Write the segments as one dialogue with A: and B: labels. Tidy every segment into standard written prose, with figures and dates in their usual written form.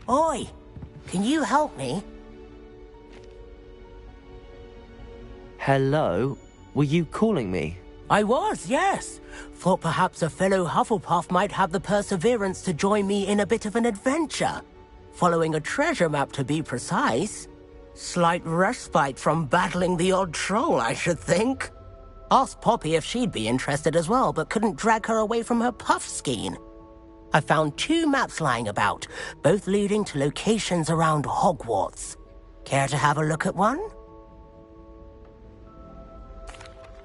A: Oi, can you help me?
B: Hello? Were you calling me?
A: I was, yes. Thought perhaps a fellow Hufflepuff might have the perseverance to join me in a bit of an adventure. Following a treasure map, to be precise. Slight respite from battling the odd troll, I should think. Asked Poppy if she'd be interested as well, but couldn't drag her away from her puff skein. I found 2 maps lying about, both leading to locations around Hogwarts. Care to have a look at one?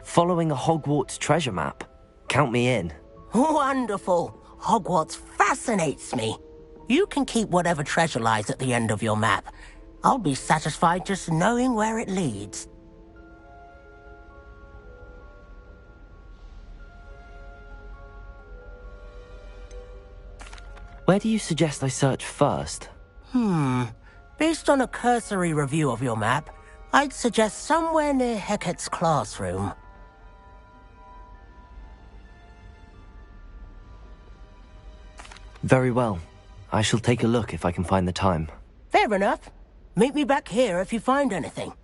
B: Following a Hogwarts treasure map? Count me in.
A: Wonderful. Hogwarts fascinates me. You can keep whatever treasure lies at the end of your map. I'll be satisfied just knowing where it leads.
B: Where do you suggest I search first?
A: Based on a cursory review of your map, I'd suggest somewhere near Hecat's classroom.
B: Very well. I shall take a look if I can find the time.
A: Fair enough. Meet me back here if you find anything.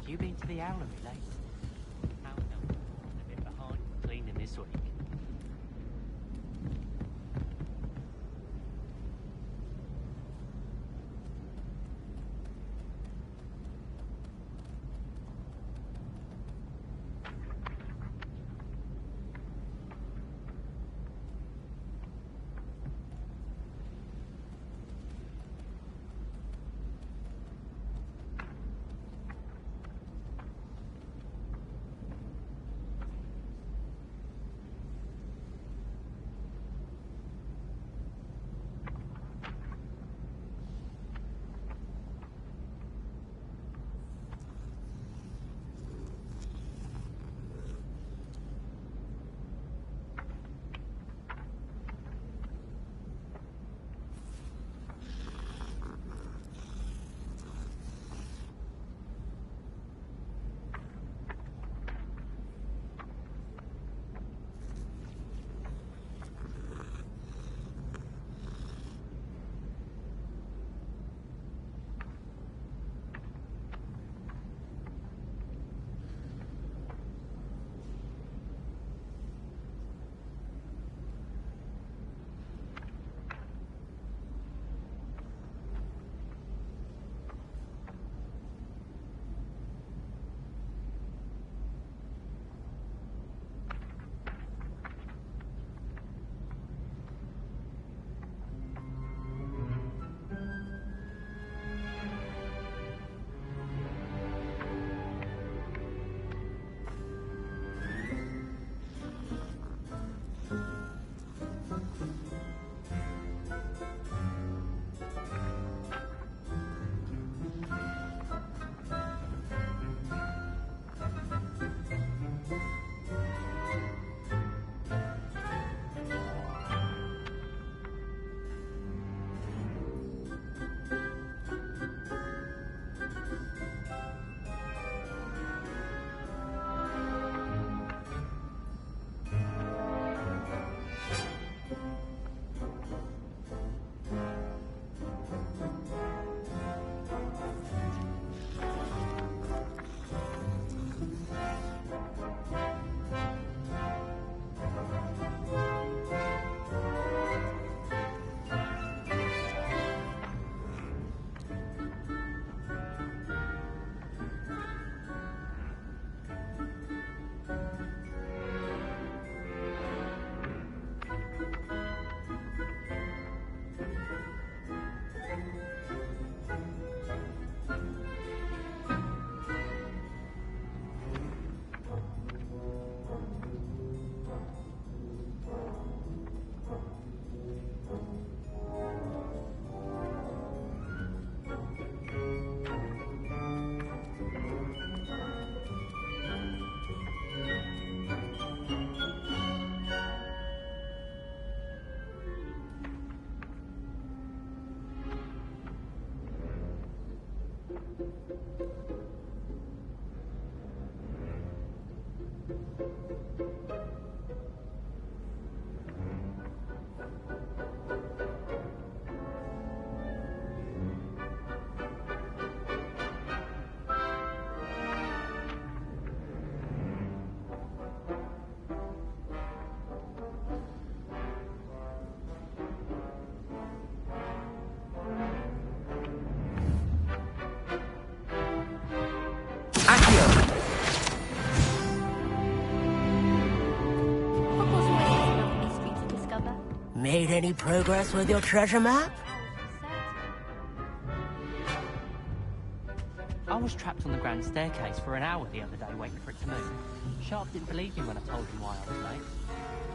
C: You been to the Owlery lately? Oh no, I'm a bit behind cleaning this week.
D: Hogwarts always has another mystery to discover.
A: Made any progress with your treasure map?
C: I was trapped on the grand staircase for an hour the other day waiting for it to move. Sharp didn't believe me when I told him why I was late.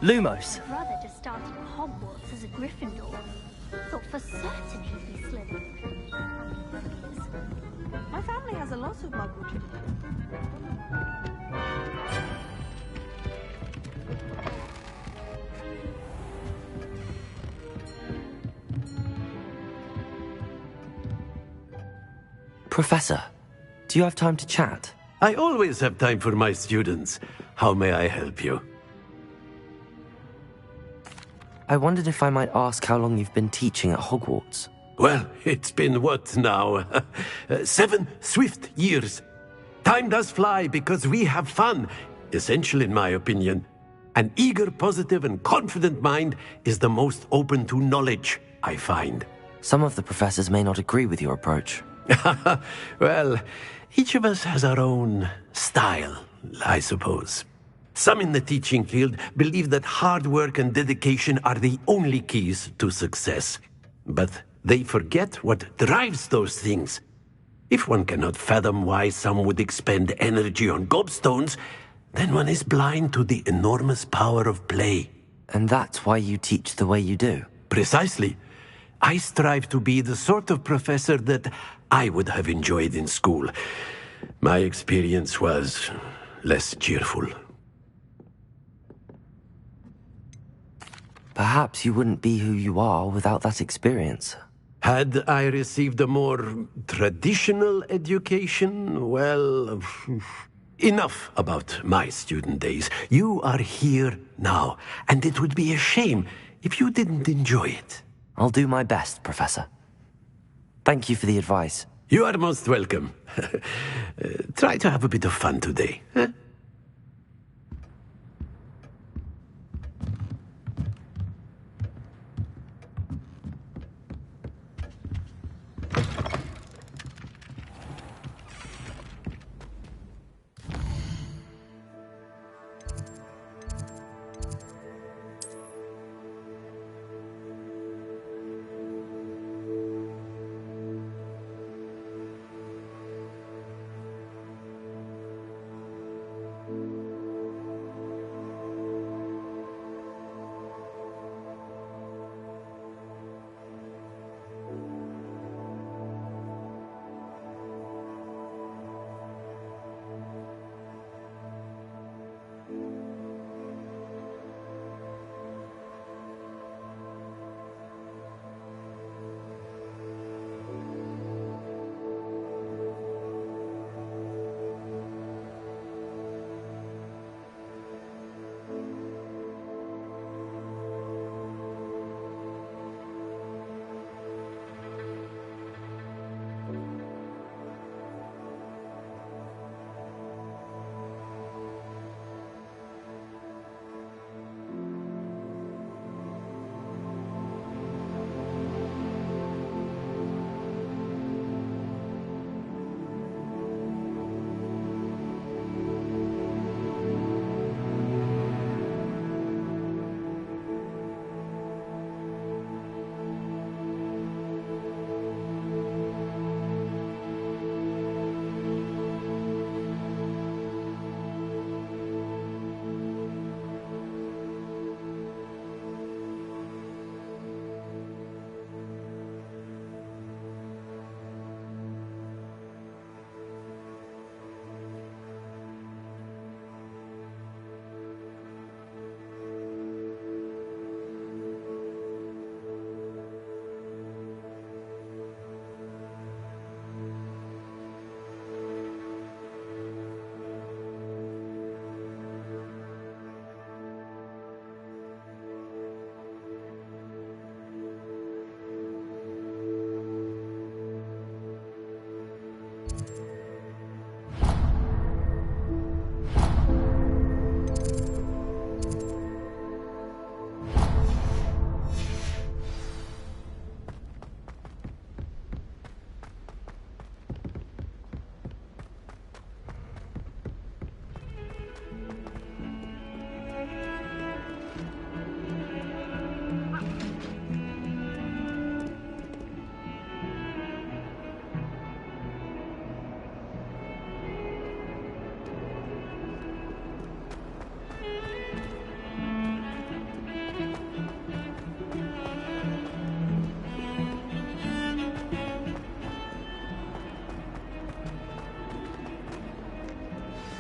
B: Lumos.
D: My brother just started at Hogwarts as a Gryffindor. Thought for certain he'd be Slytherin.
E: My family has a lot of Muggle tradition.
B: Professor, do you have time to chat?
F: I always have time for my students. How may I help you?
B: I wondered if I might ask how long you've been teaching at Hogwarts.
F: Well, it's been what now? 7 swift years. Time does fly because we have fun. Essential in my opinion. An eager, positive, and confident mind is the most open to knowledge, I find.
B: Some of the professors may not agree with your approach.
F: Well, each of us has our own style, I suppose. Some in the teaching field believe that hard work and dedication are the only keys to success. But they forget what drives those things. If one cannot fathom why some would expend energy on gobstones, then one is blind to the enormous power of play.
B: And that's why you teach the way you do.
F: Precisely. I strive to be the sort of professor that I would have enjoyed in school. My experience was less cheerful.
B: Perhaps you wouldn't be who you are without that experience.
F: Had I received a more traditional education, well, enough about my student days. You are here now, and it would be a shame if you didn't enjoy it.
B: I'll do my best, Professor. Thank you for the advice.
F: You are most welcome. Try to have a bit of fun today. Huh?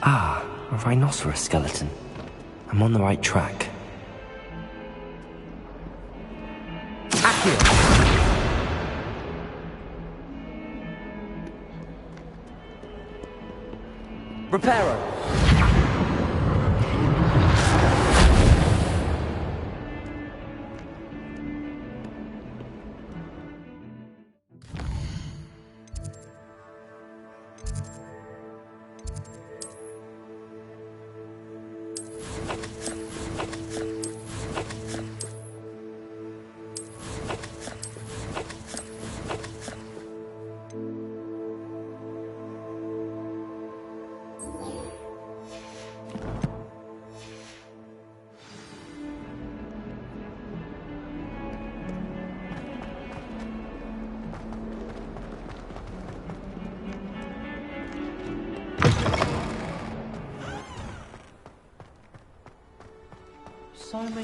B: Ah, a rhinoceros skeleton. I'm on the right track. Accio! Reparo!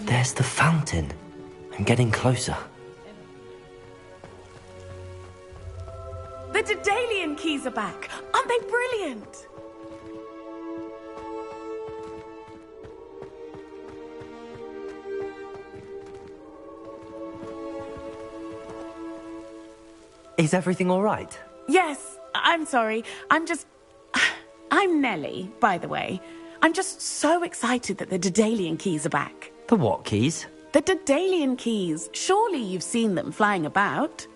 B: There's the fountain. I'm getting closer.
G: The Daedalian keys are back. Aren't they brilliant?
B: Is everything all right?
G: Yes, I'm sorry. I'm Nellie, by the way. I'm just so excited that the Daedalian keys are back.
B: The what keys?
G: The Daedalian keys. Surely you've seen them flying about.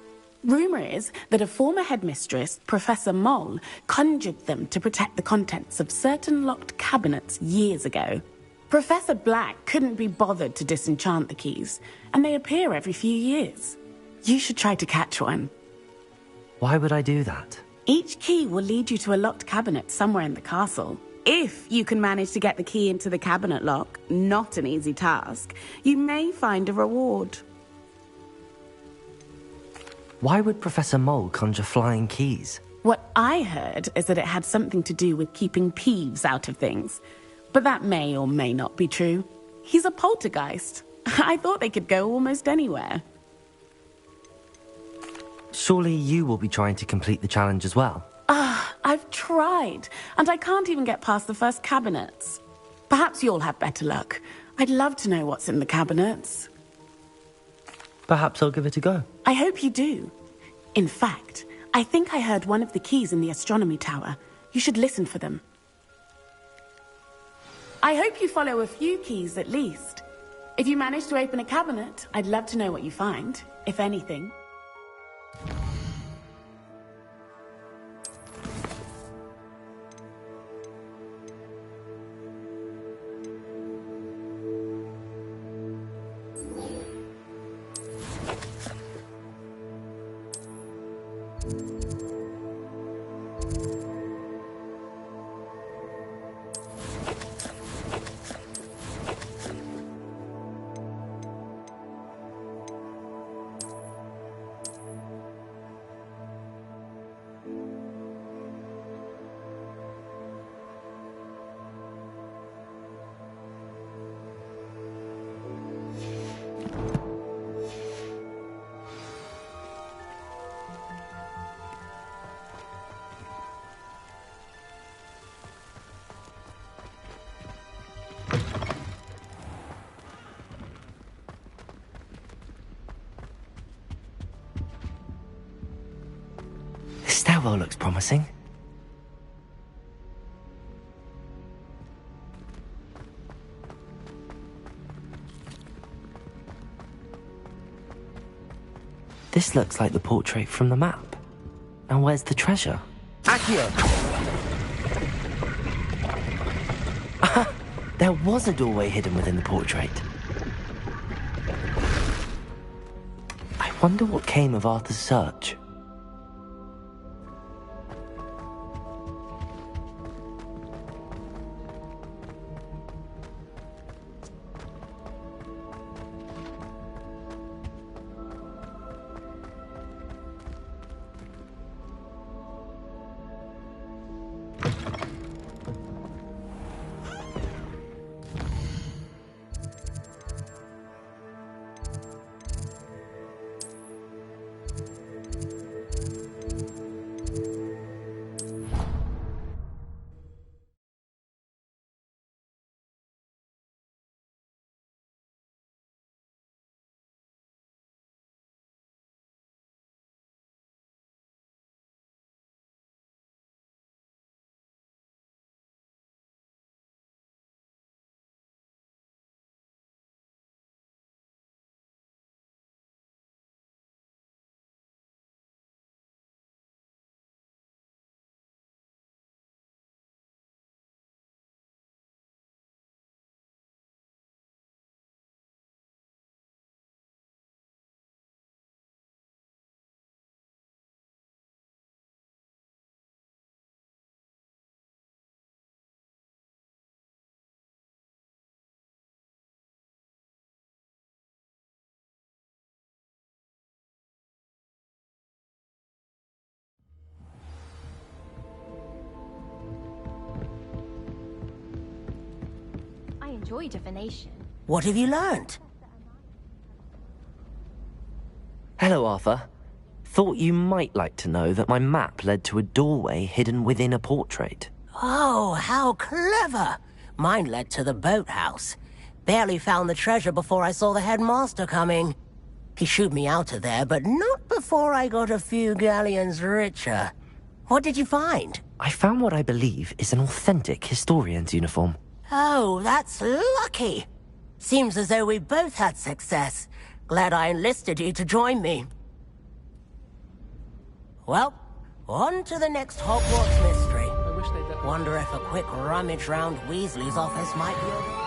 G: Rumour is that a former headmistress, Professor Moll, conjured them to protect the contents of certain locked cabinets years ago. Professor Black couldn't be bothered to disenchant the keys, and they appear every few years. You should try to catch one.
B: Why would I do that?
G: Each key will lead you to a locked cabinet somewhere in the castle. If you can manage to get the key into the cabinet lock, not an easy task, you may find a reward.
B: Why would Professor Mole conjure flying keys?
G: What I heard is that it had something to do with keeping Peeves out of things. But that may or may not be true. He's a poltergeist. I thought they could go almost anywhere.
B: Surely you will be trying to complete the challenge as well?
G: I've tried, and I can't even get past the first cabinets. Perhaps you'll have better luck. I'd love to know what's in the cabinets.
B: Perhaps I'll give it a go.
G: I hope you do. In fact, I think I heard one of the keys in the astronomy tower. You should listen for them. I hope you follow a few keys at least. If you manage to open a cabinet, I'd love to know what you find, if anything.
B: This stairwell looks promising. This looks like the portrait from the map. And where's the treasure?
A: Accio!
B: There was a doorway hidden within the portrait. I wonder what came of Arthur's search.
D: enjoy divination.
A: What have you learned?
B: Hello, Arthur. Thought you might like to know that my map led to a doorway hidden within a portrait.
A: Oh, how clever! Mine led to the boathouse. Barely found the treasure before I saw the headmaster coming. He shooed me out of there, but not before I got a few galleons richer. What did you find?
B: I found what I believe is an authentic historian's uniform.
A: Oh, that's lucky. Seems as though we both had success. Glad I enlisted you to join me. Well, on to the next Hogwarts mystery.
H: I wish they'd...
A: Wonder if a quick rummage round Weasley's office might be...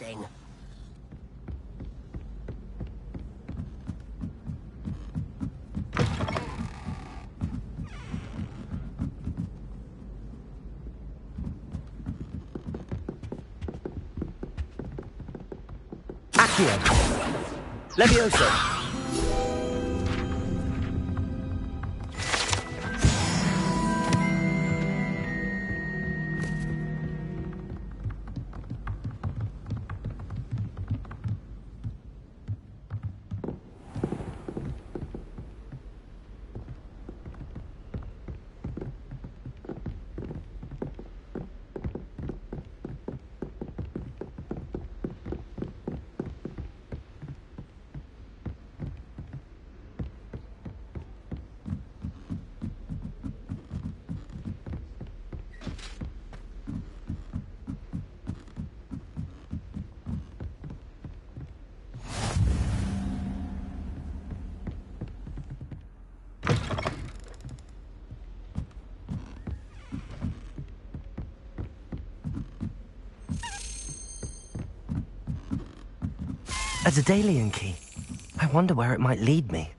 A: Interesting.
B: Accio! Levioso! A Daedalian key. I wonder where it might lead me.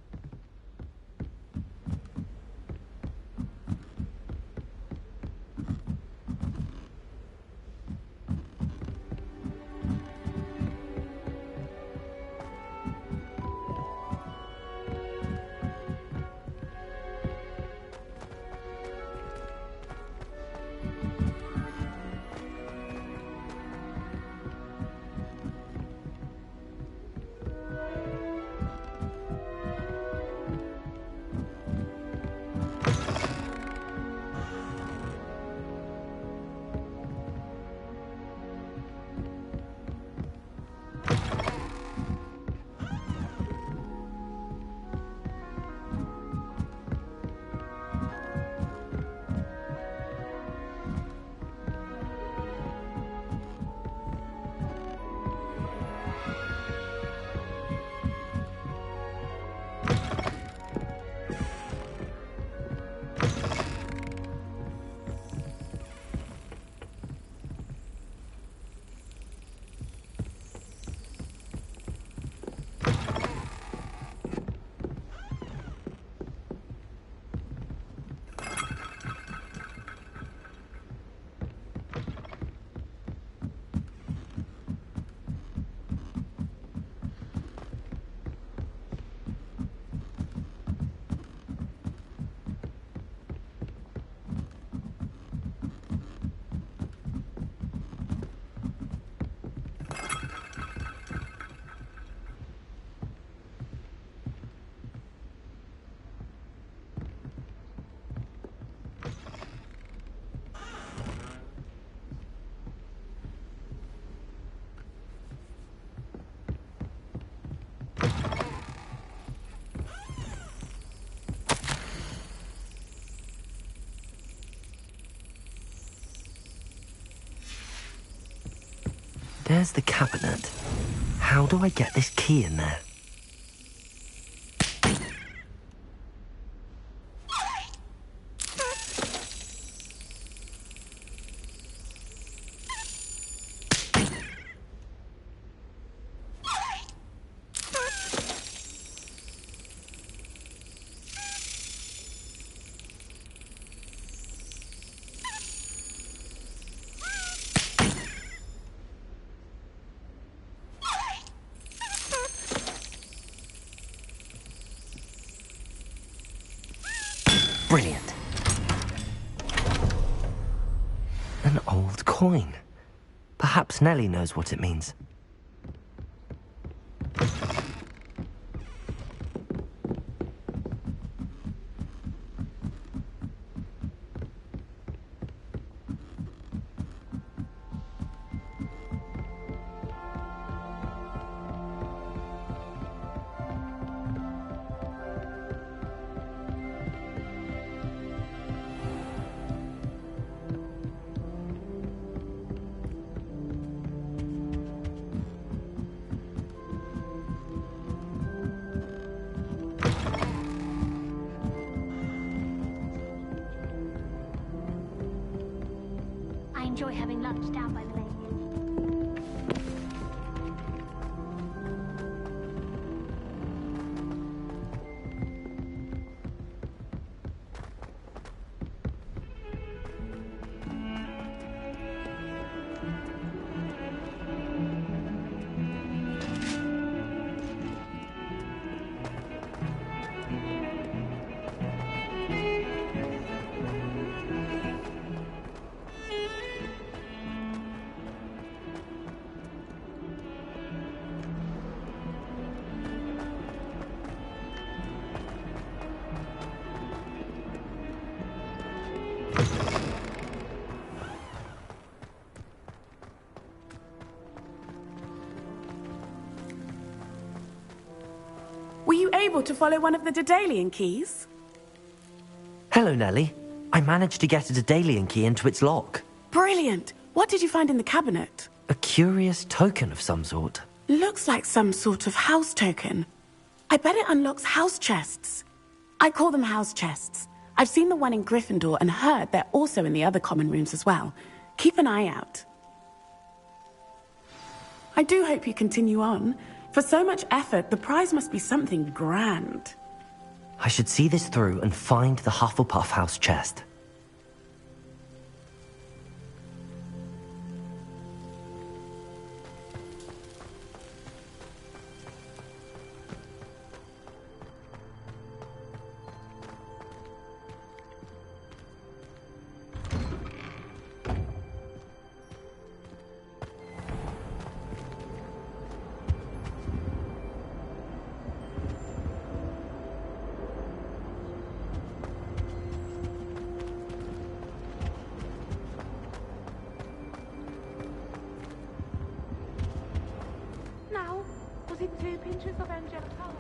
B: There's the cabinet. How do I get this key in there? Brilliant. An old coin. Perhaps Nellie knows what it means.
D: I enjoy having lunch down by the lake.
G: Were you able to follow one of the Daedalian keys?
B: Hello, Nellie. I managed to get a Daedalian key into its lock.
G: Brilliant! What did you find in the cabinet?
B: A curious token of some sort.
G: Looks like some sort of house token. I bet it unlocks house chests. I call them house chests. I've seen the one in Gryffindor and heard they're also in the other common rooms as well. Keep an eye out. I do hope you continue on. For so much effort, the prize must be something grand.
B: I should see this through and find the Hufflepuff house chest.
E: Now, was it 2 pinches of angelic colour?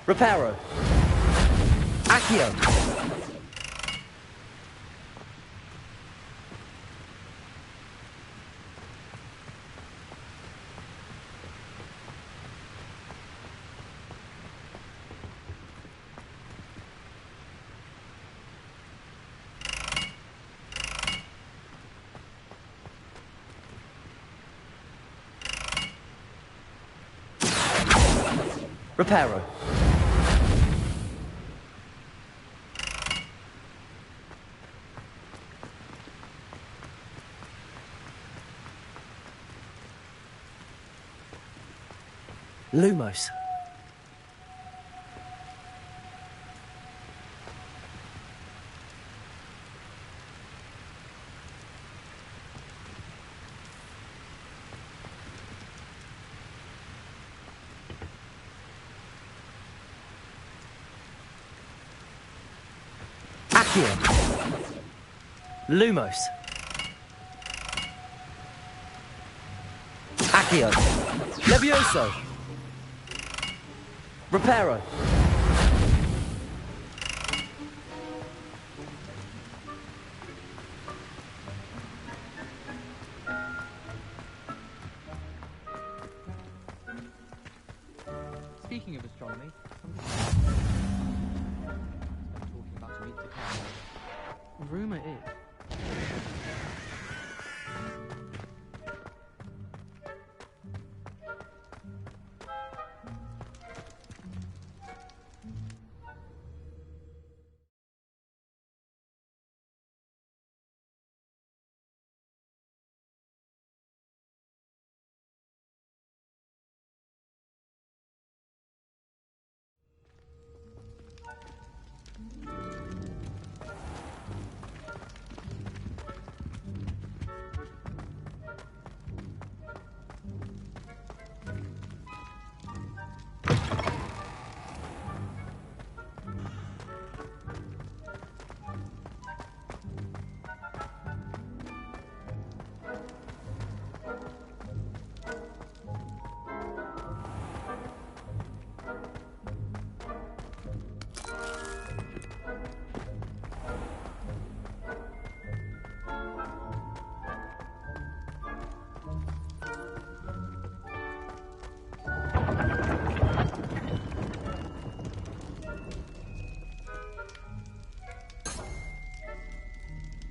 B: Reparo. Accio. Reparo. Lumos. Accio. Lumos. Accio. Levioso. Reparo.
C: Speaking of astronomy, talking about a week to come. Rumour is.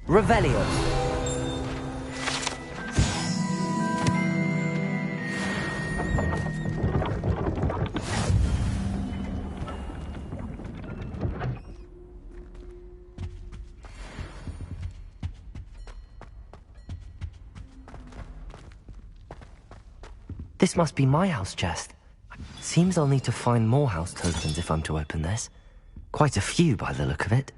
B: Revelio. This must be my house chest. Seems I'll need to find more house tokens if I'm to open this. Quite a few by the look of it.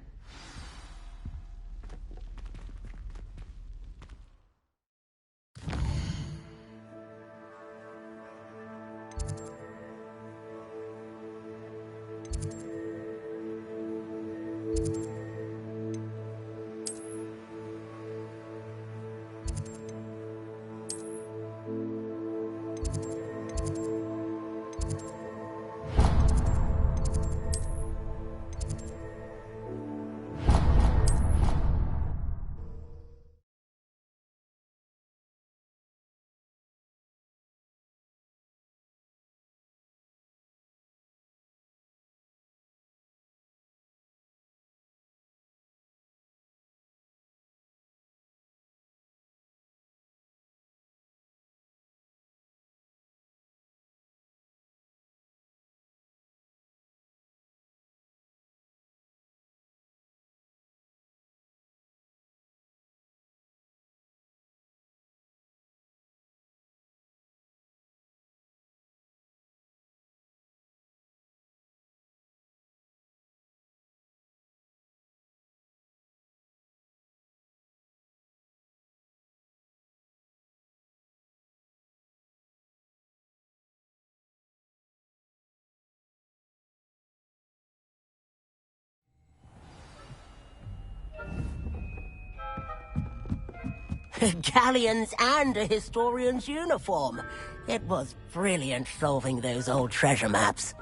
A: Galleons and a historian's uniform. It was brilliant solving those old treasure maps.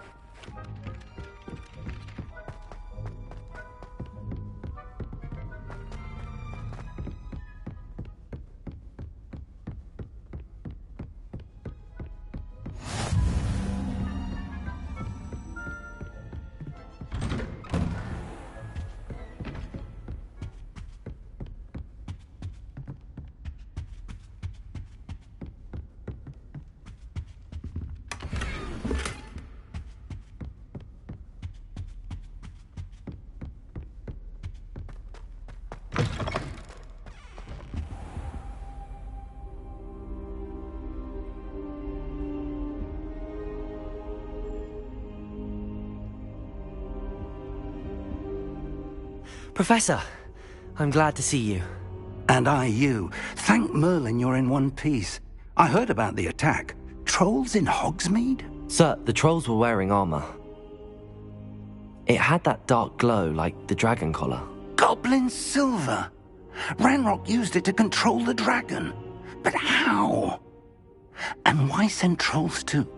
B: Professor, I'm glad to see you.
H: And I you. Thank Merlin you're in one piece. I heard about the attack. Trolls in Hogsmeade?
B: Sir, the trolls were wearing armor. It had that dark glow like the dragon collar.
H: Goblin silver! Ranrock used it to control the dragon. But how? And why send trolls too?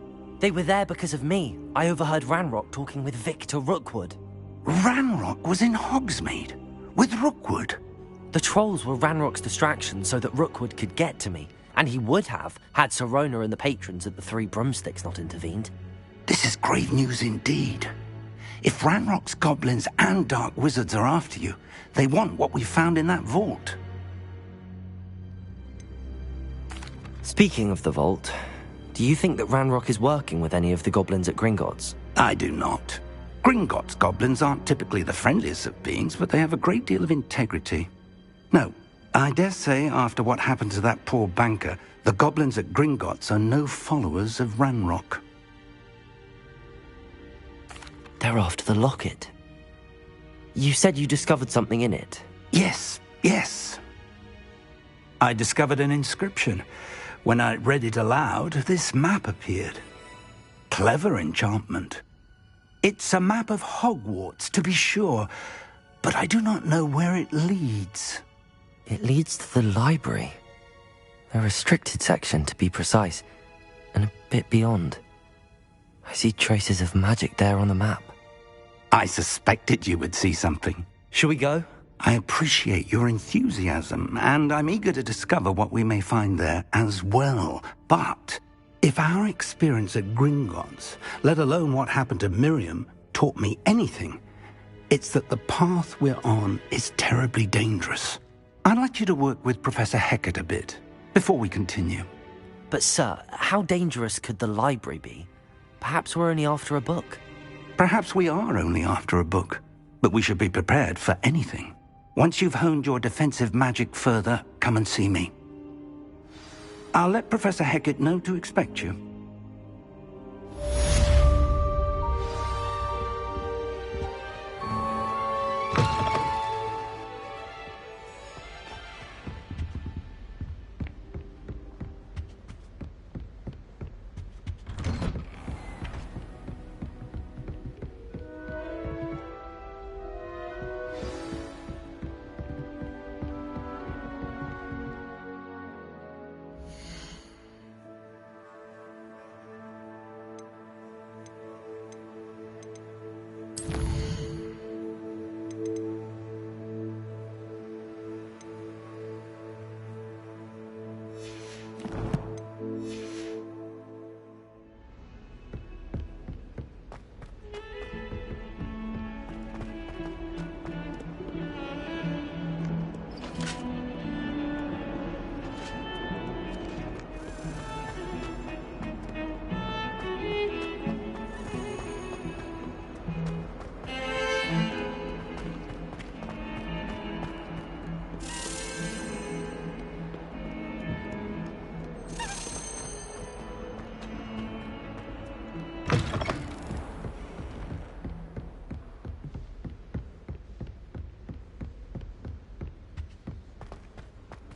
B: They were there because of me. I overheard Ranrock talking with Victor Rookwood.
H: Ranrock was in Hogsmeade? With Rookwood?
B: The trolls were Ranrock's distraction so that Rookwood could get to me. And he would have, had Sirona and the patrons at the Three Broomsticks not intervened.
H: This is grave news indeed. If Ranrock's goblins and dark wizards are after you, they want what we found in that vault.
B: Speaking of the vault, do you think that Ranrock is working with any of the goblins at Gringotts?
H: I do not. Gringotts goblins aren't typically the friendliest of beings, but they have a great deal of integrity. No, I dare say after what happened to that poor banker, the goblins at Gringotts are no followers of Ranrock.
B: They're after the locket. You said you discovered something in it.
H: Yes. I discovered an inscription. When I read it aloud, this map appeared. Clever enchantment. It's a map of Hogwarts, to be sure, but I do not know where it leads.
B: It leads to the library. A restricted section, to be precise, and a bit beyond. I see traces of magic there on the map.
H: I suspected you would see something.
B: Shall we go?
H: I appreciate your enthusiasm, and I'm eager to discover what we may find there as well. But if our experience at Gringotts, let alone what happened to Miriam, taught me anything, it's that the path we're on is terribly dangerous. I'd like you to work with Professor Hecat a bit, before we continue.
B: But sir, how dangerous could the library be? Perhaps we're only after a book.
H: Perhaps we are only after a book, but we should be prepared for anything. Once you've honed your defensive magic further, come and see me. I'll let Professor Hecat know to expect you.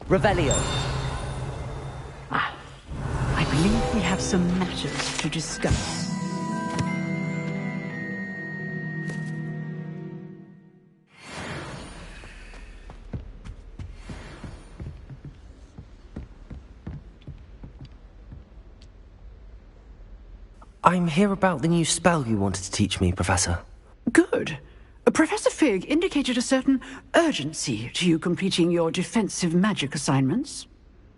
B: Revelio.
I: I believe we have some matters to discuss.
B: I'm here about the new spell you wanted to teach me, Professor.
I: Good. Professor Fig indicated a certain urgency to you completing your defensive magic assignments.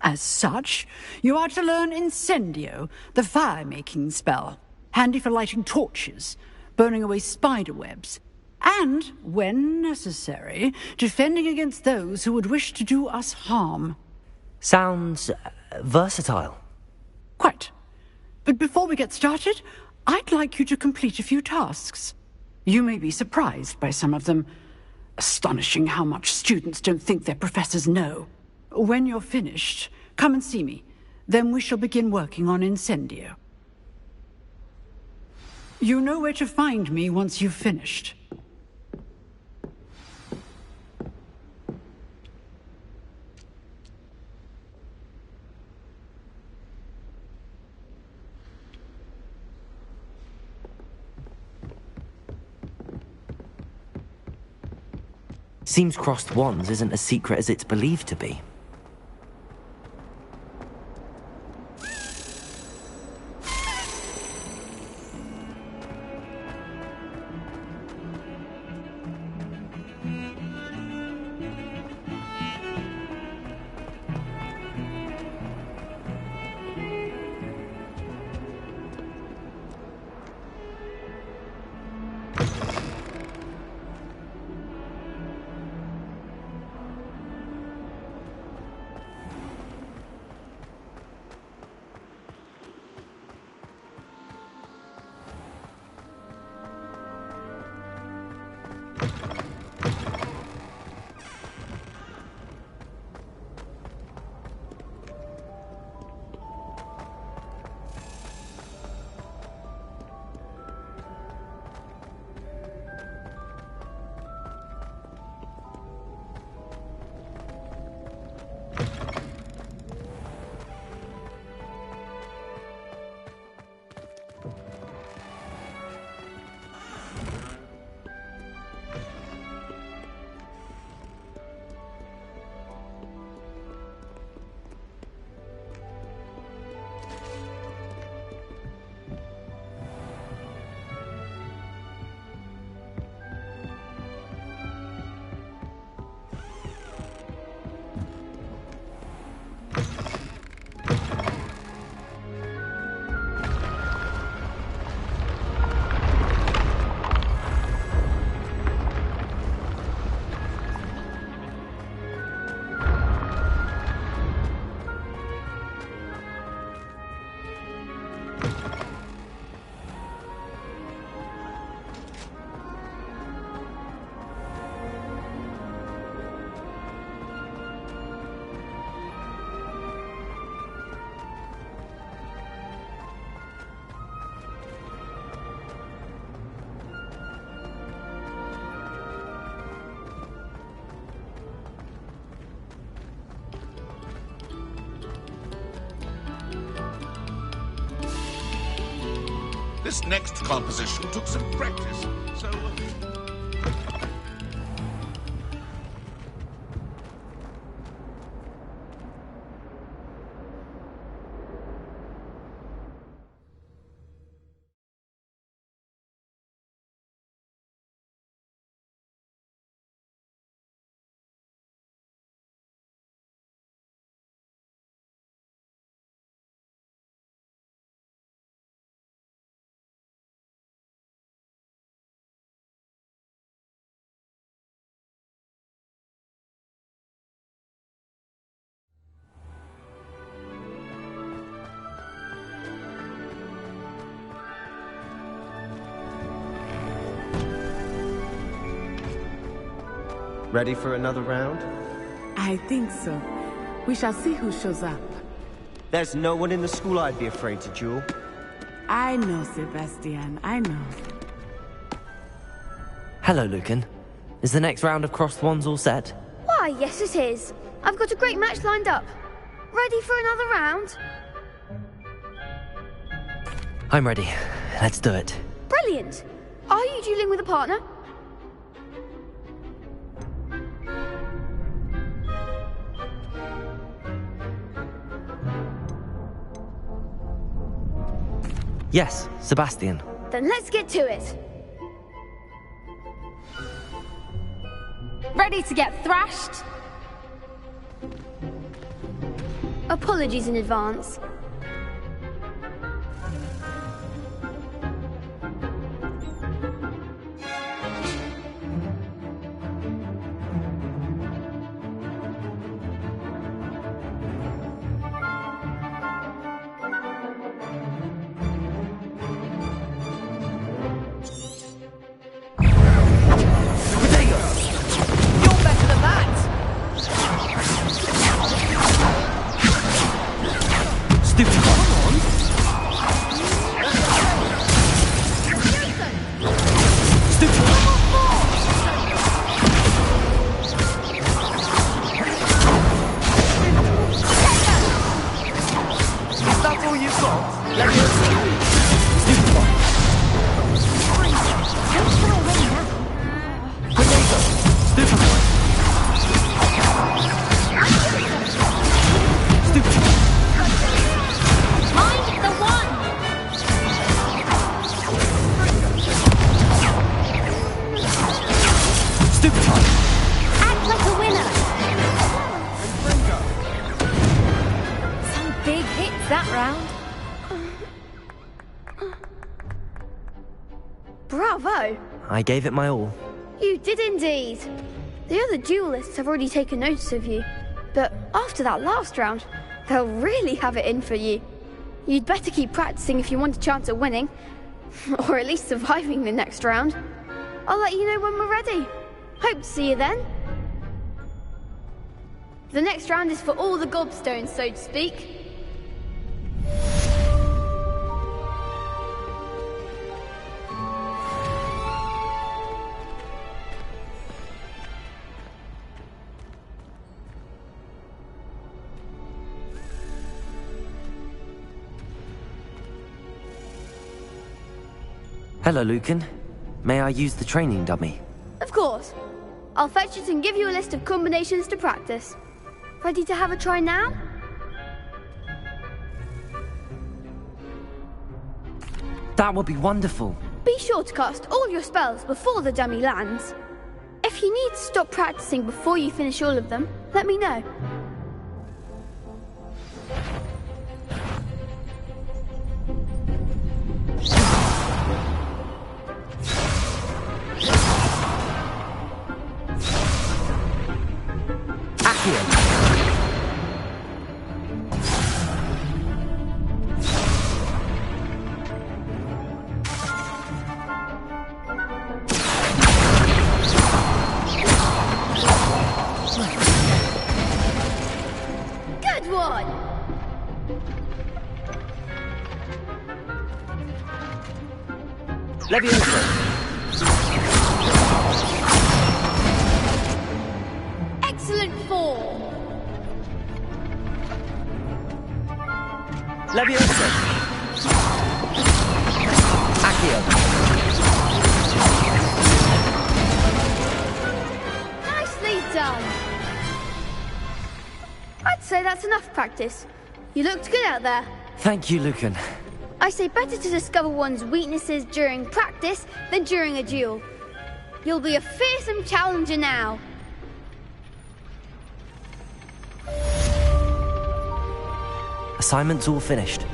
I: As such, you are to learn Incendio, the fire-making spell, handy for lighting torches, burning away spider webs, and, when necessary, defending against those who would wish to do us harm.
B: Sounds versatile.
I: Quite. But before we get started, I'd like you to complete a few tasks. You may be surprised by some of them. Astonishing how much students don't think their professors know. When you're finished, come and see me. Then we shall begin working on Incendio. You know where to find me once you've finished.
B: Seems crossed wands isn't as secret as it's believed to be.
J: This next composition took some practice, so...
K: Ready for another round?
G: I think so. We shall see who shows up.
K: There's no one in the school I'd be afraid to duel.
G: I know, Sebastian. I know.
B: Hello, Lucan. Is the next round of crossed wands all set?
D: Why, yes it is. I've got a great match lined up. Ready for another round?
B: I'm ready. Let's do it.
D: Brilliant. Are you dueling with a partner?
B: Yes, Sebastian.
D: Then let's get to it.
E: Ready to get thrashed?
D: Apologies in advance.
L: Bravo!
B: I gave it my all.
L: You did indeed. The other duelists have already taken notice of you, but after that last round, they'll really have it in for you. You'd better keep practicing if you want a chance at winning, or at least surviving the next round. I'll let you know when we're ready. Hope to see you then. The next round is for all the gobstones, so to speak.
B: Hello, Lucan. May I use the training dummy?
L: Of course. I'll fetch it and give you a list of combinations to practice. Ready to have a try now?
B: That would be wonderful.
L: Be sure to cast all your spells before the dummy lands. If you need to stop practicing before you finish all of them, let me know. Good one! Excellent form!
B: Leviosa! Accio!
L: Nicely done! I'd say that's enough practice. You looked good out there.
B: Thank you, Lucan.
L: I say better to discover one's weaknesses during practice than during a duel. You'll be a fearsome challenger now.
B: Assignment's all finished.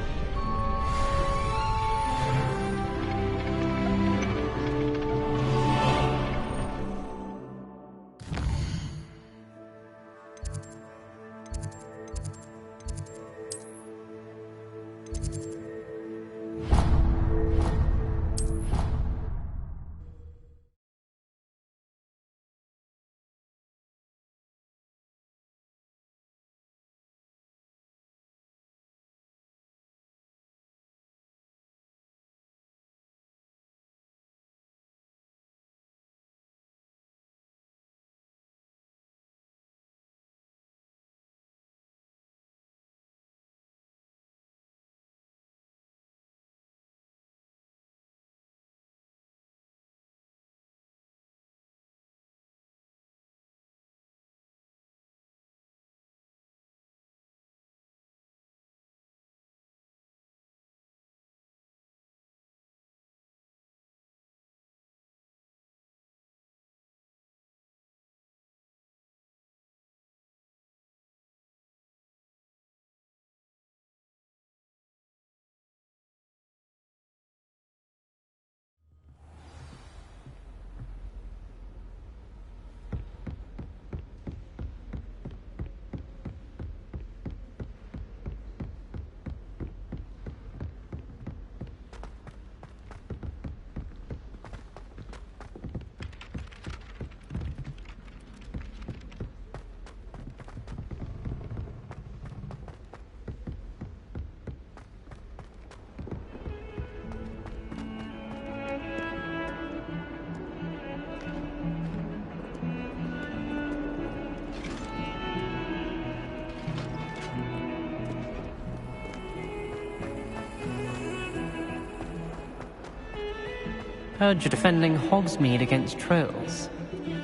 C: Heard you're defending Hogsmeade against trolls.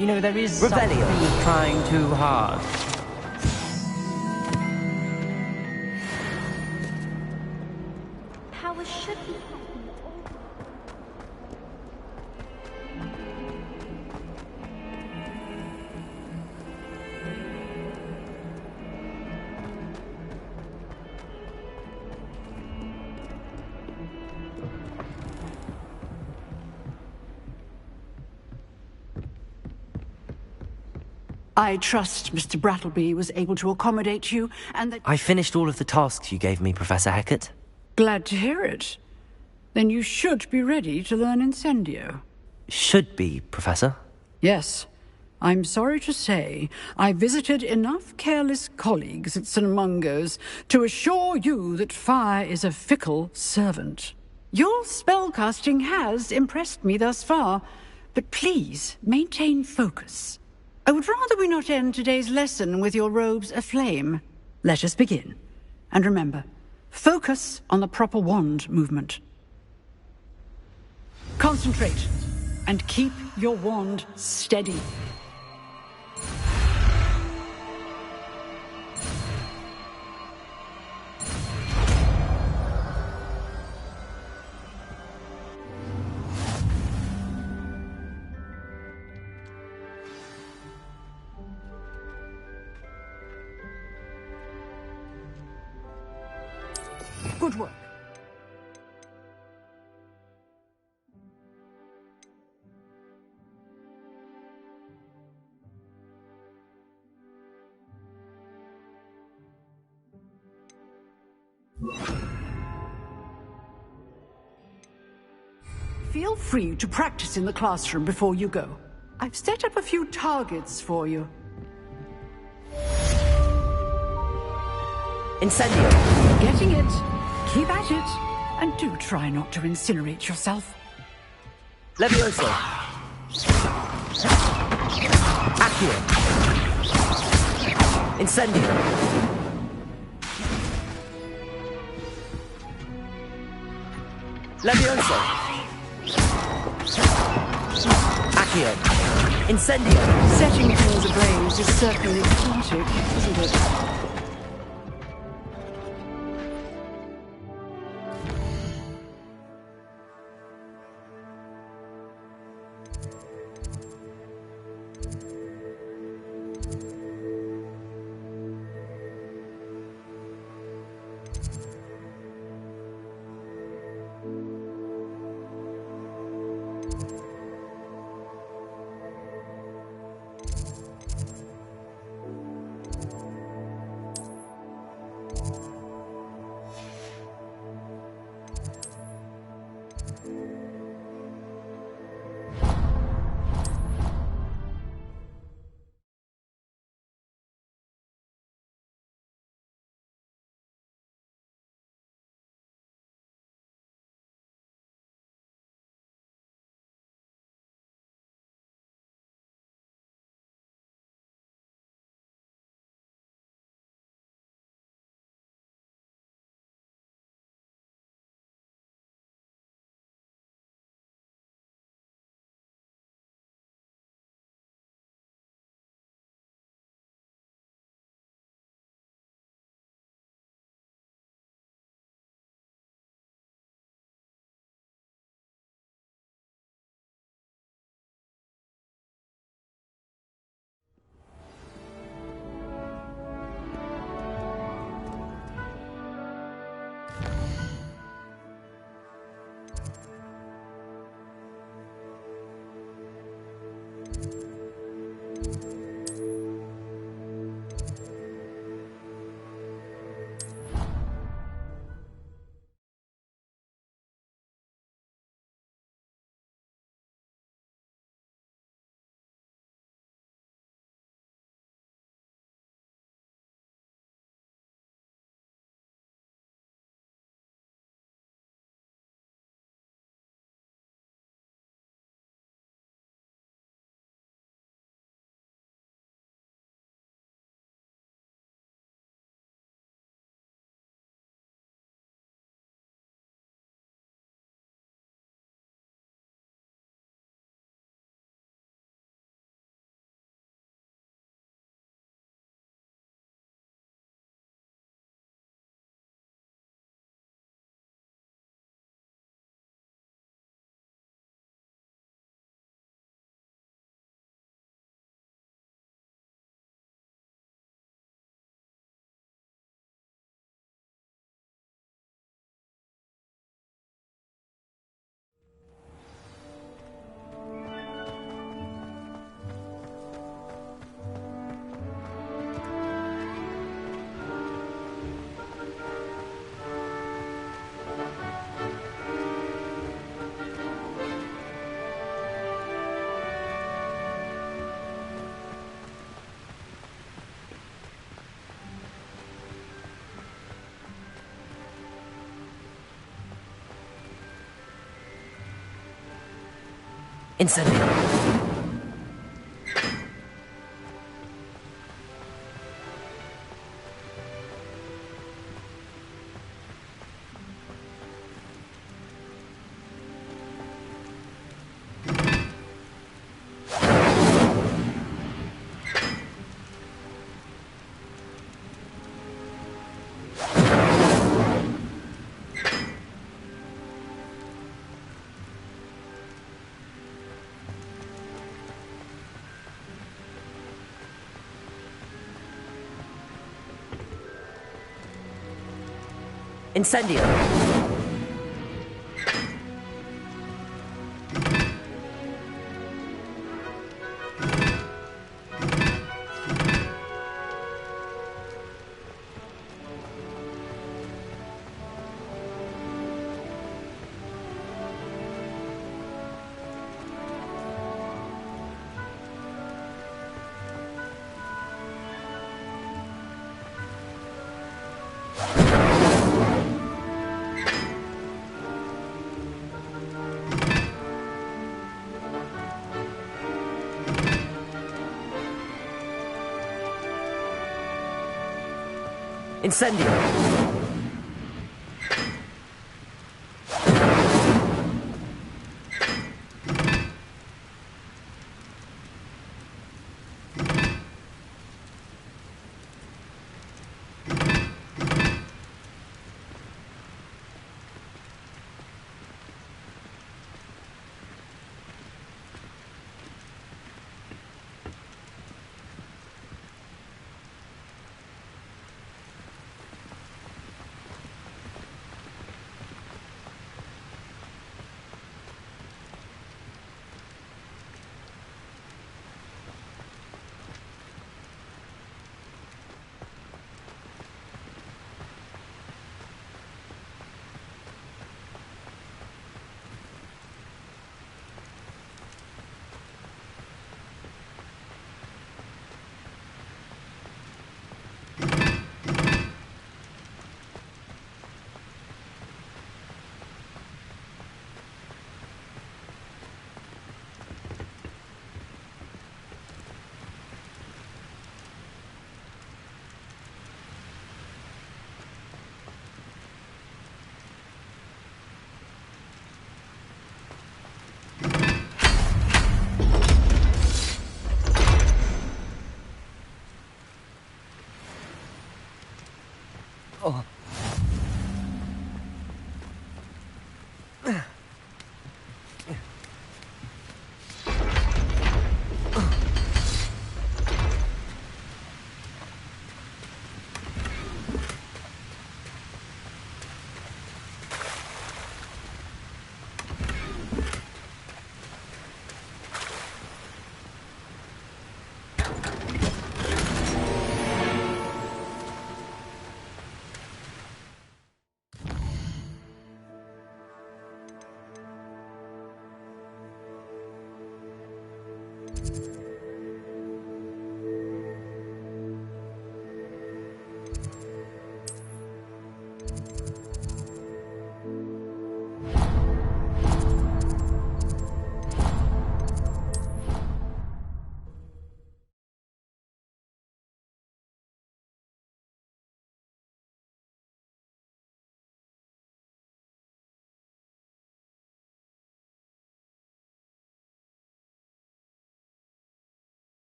C: You know, there is something with trying too hard.
D: Power should be happening at all.
I: I trust Mr. Brattleby was able to accommodate you, and that...
B: I finished all of the tasks you gave me, Professor Hecat.
I: Glad to hear it. Then you should be ready to learn Incendio.
B: Should be, Professor.
I: Yes. I'm sorry to say, I visited enough careless colleagues at St. Mungo's to assure you that fire is a fickle servant. Your spellcasting has impressed me thus far, but please maintain focus. I would rather we not end today's lesson with your robes aflame. Let us begin. And remember, focus on the proper wand movement. Concentrate, and keep your wand steady. Good work. Feel free to practice in the classroom before you go. I've set up a few targets for you.
B: Incendio!
I: Getting it. Keep at it. And do try not to incinerate yourself.
B: Levioso! Accio! Incendio! Levioso! Accio! Incendio!
I: Setting things ablaze is certainly exotic, isn't it?
B: Incendio. Incendio. Incendio. Oh.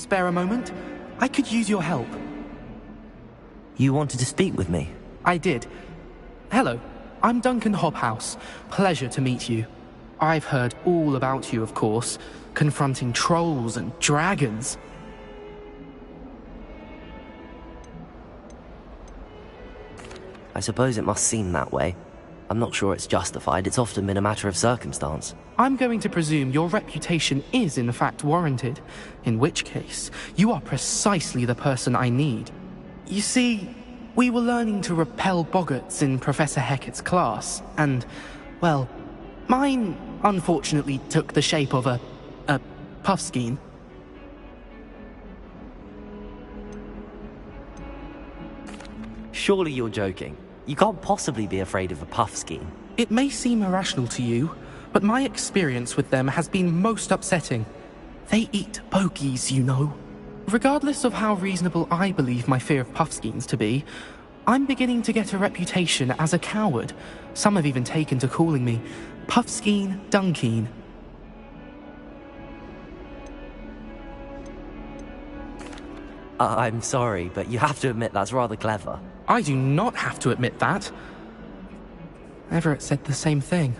M: spare a moment? I could use your help.
B: You wanted to speak with me?
M: I did. Hello, I'm Duncan Hobhouse. Pleasure to meet you. I've heard all about you, of course, confronting trolls and dragons.
B: I suppose it must seem that way. I'm not sure it's justified. It's often been a matter of circumstance.
M: I'm going to presume your reputation is in fact warranted, in which case, you are precisely the person I need. You see, we were learning to repel boggarts in Professor Hecat's class, and, well, mine unfortunately took the shape of a puffskein.
B: Surely you're joking. You can't possibly be afraid of a puffskein.
M: It may seem irrational to you, but my experience with them has been most upsetting. They eat bogies, you know. Regardless of how reasonable I believe my fear of puffskeins to be, I'm beginning to get a reputation as a coward. Some have even taken to calling me Puffskein Dunkeen.
B: I'm sorry, but you have to admit that's rather clever.
M: I do not have to admit that. Everett said the same thing.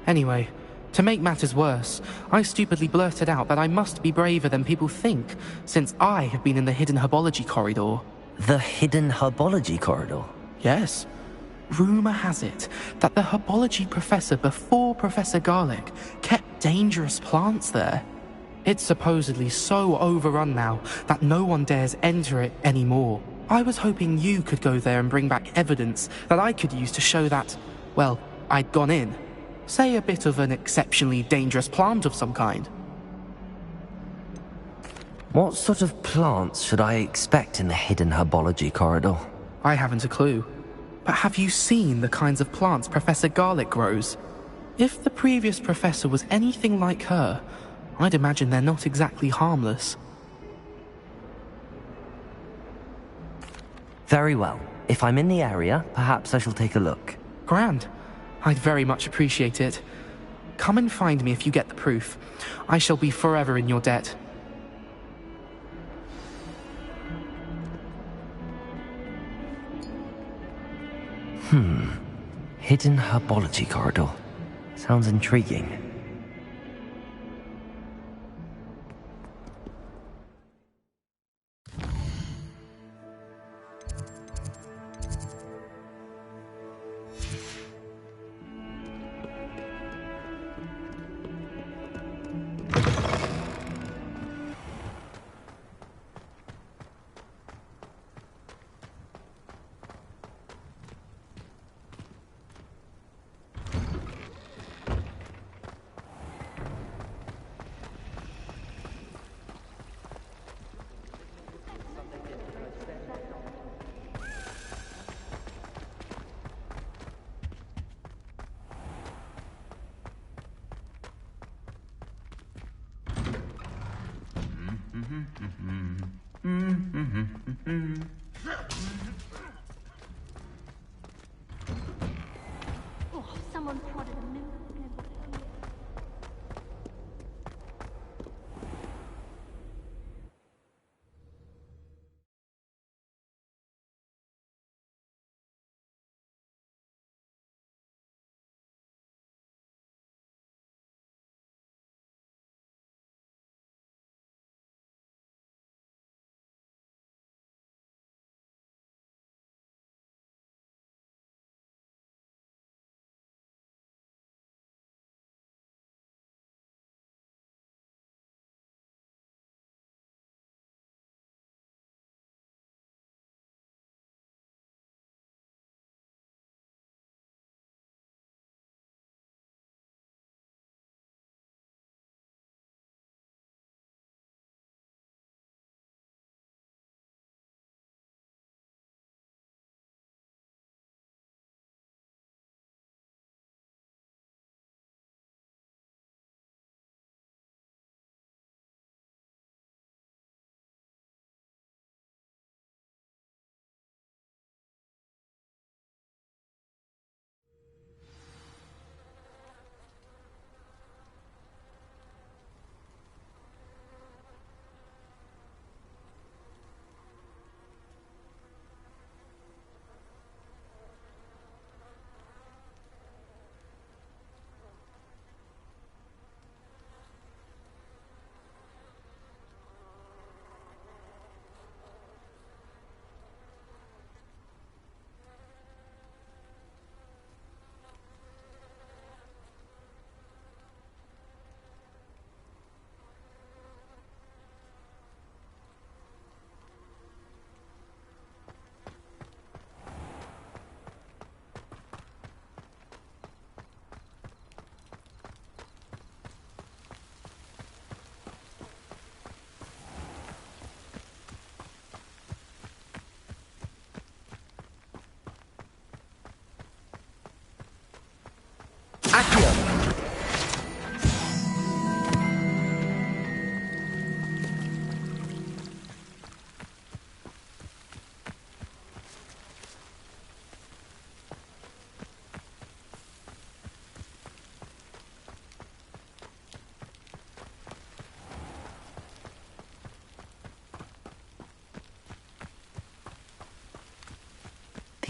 M: Anyway, to make matters worse, I stupidly blurted out that I must be braver than people think, since I have been in the hidden herbology corridor.
B: The hidden herbology corridor?
M: Yes. Rumour has it that the herbology professor before Professor Garlick kept dangerous plants there. It's supposedly so overrun now that no one dares enter it anymore. I was hoping you could go there and bring back evidence that I could use to show that, well, I'd gone in. Say a bit of an exceptionally dangerous plant of some kind.
B: What sort of plants should I expect in the hidden herbology corridor?
M: I haven't a clue. But have you seen the kinds of plants Professor Garlick grows? If the previous professor was anything like her, I'd imagine they're not exactly harmless.
B: Very well. If I'm in the area, perhaps I shall take a look.
M: Grand. I'd very much appreciate it. Come and find me if you get the proof. I shall be forever in your debt.
B: Hidden herbology corridor. Sounds intriguing.
D: Oh, someone prodded a milk.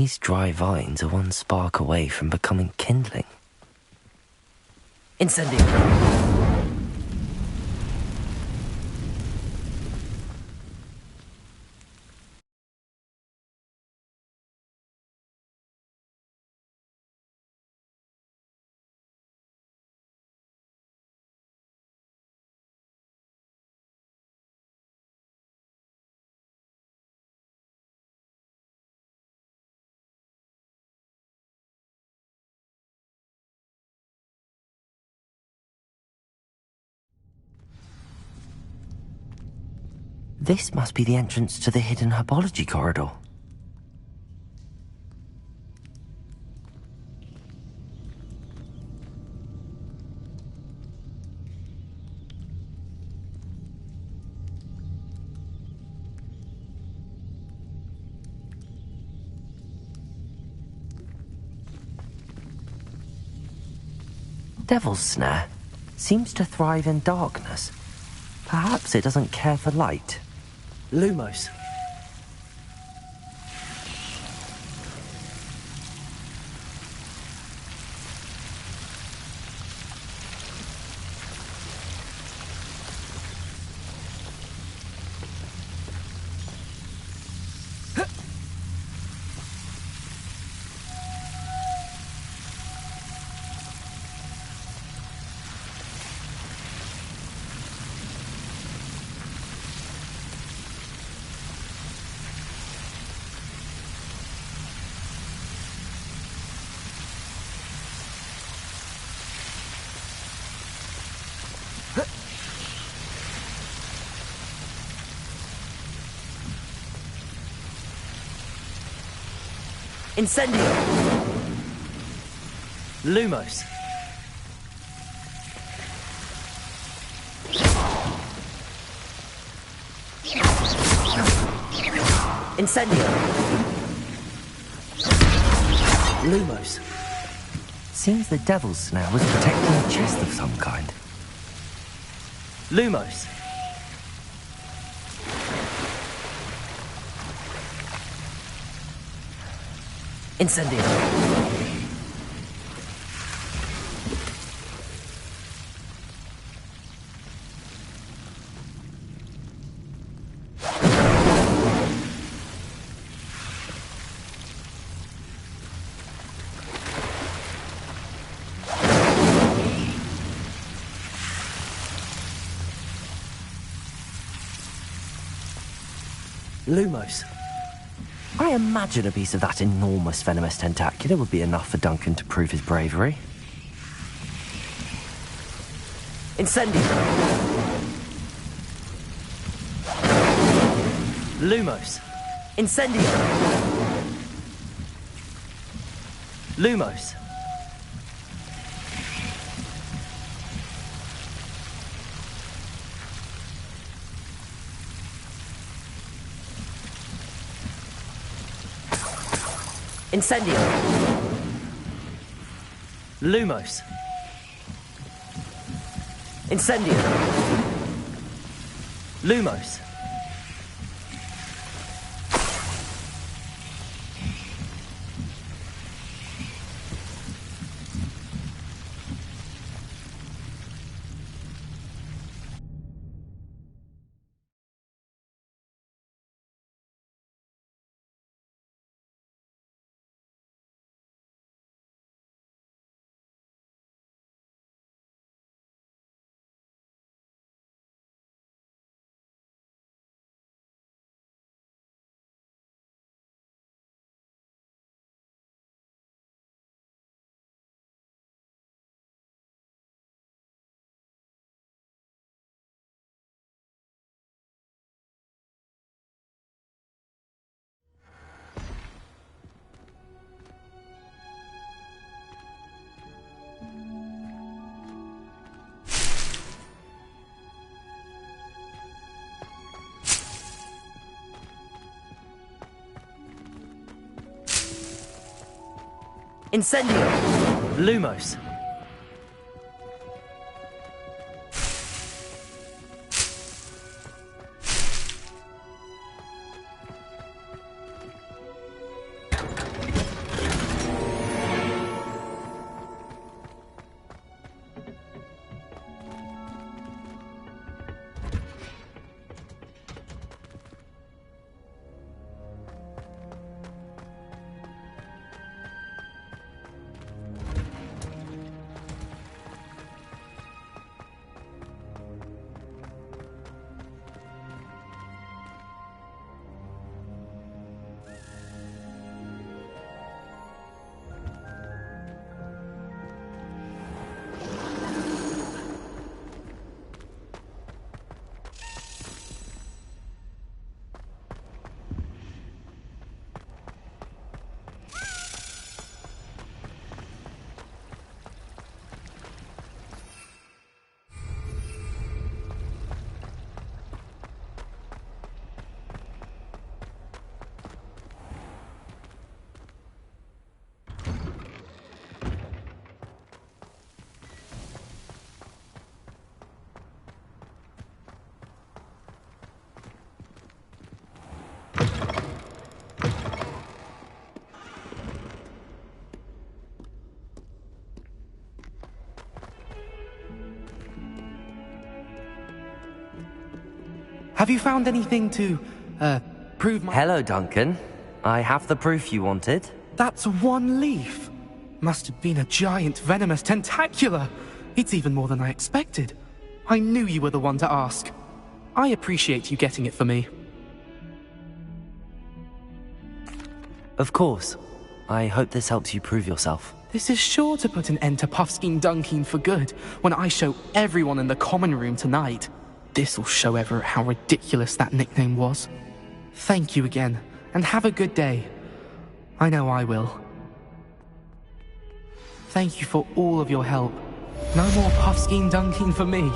B: These dry vines are one spark away from becoming kindling.
N: Incendio.
B: This must be the entrance to the hidden herbology corridor. Devil's Snare seems to thrive in darkness. Perhaps it doesn't care for light.
N: Lumos. Incendio. Lumos. Incendio. Lumos.
B: Seems the Devil's Snare was protecting a chest of some kind.
N: Lumos. Incendio. Lumos.
B: I imagine a piece of that enormous venomous tentacular would be enough for Duncan to prove his bravery.
N: Incendio. Lumos. Incendio. Lumos. Incendio. Lumos. Incendio. Lumos. Incendio. Lumos.
M: Have you found anything to, prove my...
B: Hello, Duncan. I have the proof you wanted.
M: That's one leaf. Must have been a giant venomous tentacula. It's even more than I expected. I knew you were the one to ask. I appreciate you getting it for me.
B: Of course. I hope this helps you prove yourself.
M: This is sure to put an end to Puffskein Dunkeen for good when I show everyone in the common room tonight. This'll show Everett how ridiculous that nickname was. Thank you again, and have a good day. I know I will. Thank you for all of your help. No more Puffskein Dunkeen for me.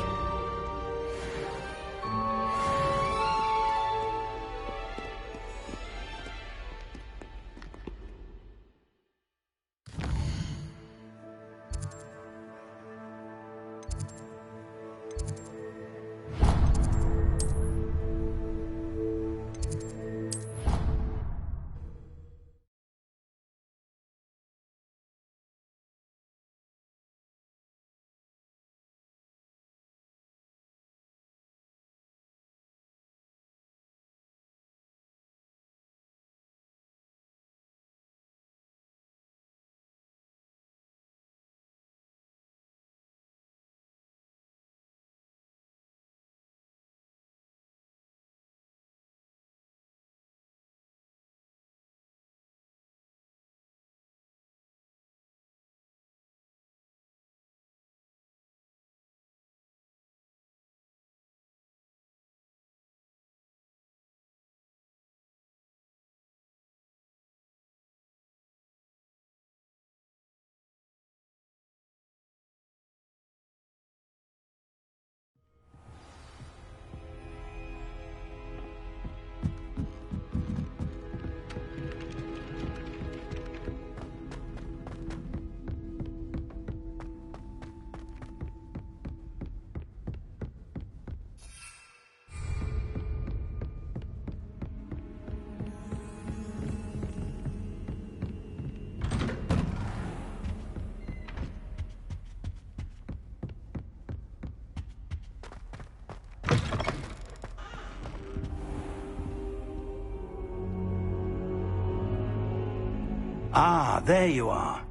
H: Ah, there you are.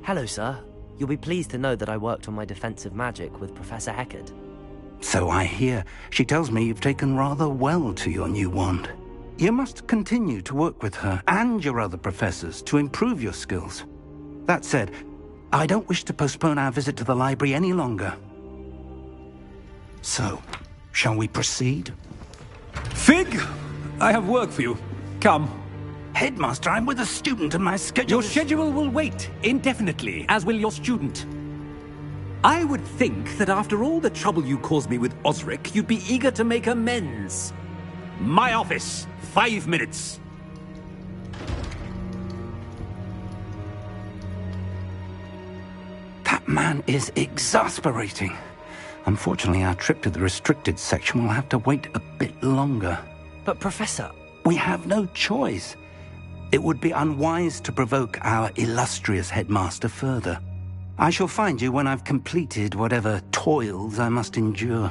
B: Hello, sir. You'll be pleased to know that I worked on my defensive magic with Professor Heckard.
H: So I hear. She tells me you've taken rather well to your new wand. You must continue to work with her and your other professors to improve your skills. That said, I don't wish to postpone our visit to the library any longer. So, shall we proceed?
O: Fig! I have work for you. Come.
H: Headmaster, I'm with a student and my schedule
O: Your schedule will wait indefinitely, as will your student. I would think that after all the trouble you caused me with Osric, you'd be eager to make amends. My office, 5 minutes.
H: That man is exasperating. Unfortunately, our trip to the restricted section will have to wait a bit longer.
B: But, Professor...
H: We have no choice. It would be unwise to provoke our illustrious headmaster further. I shall find you when I've completed whatever toils I must endure.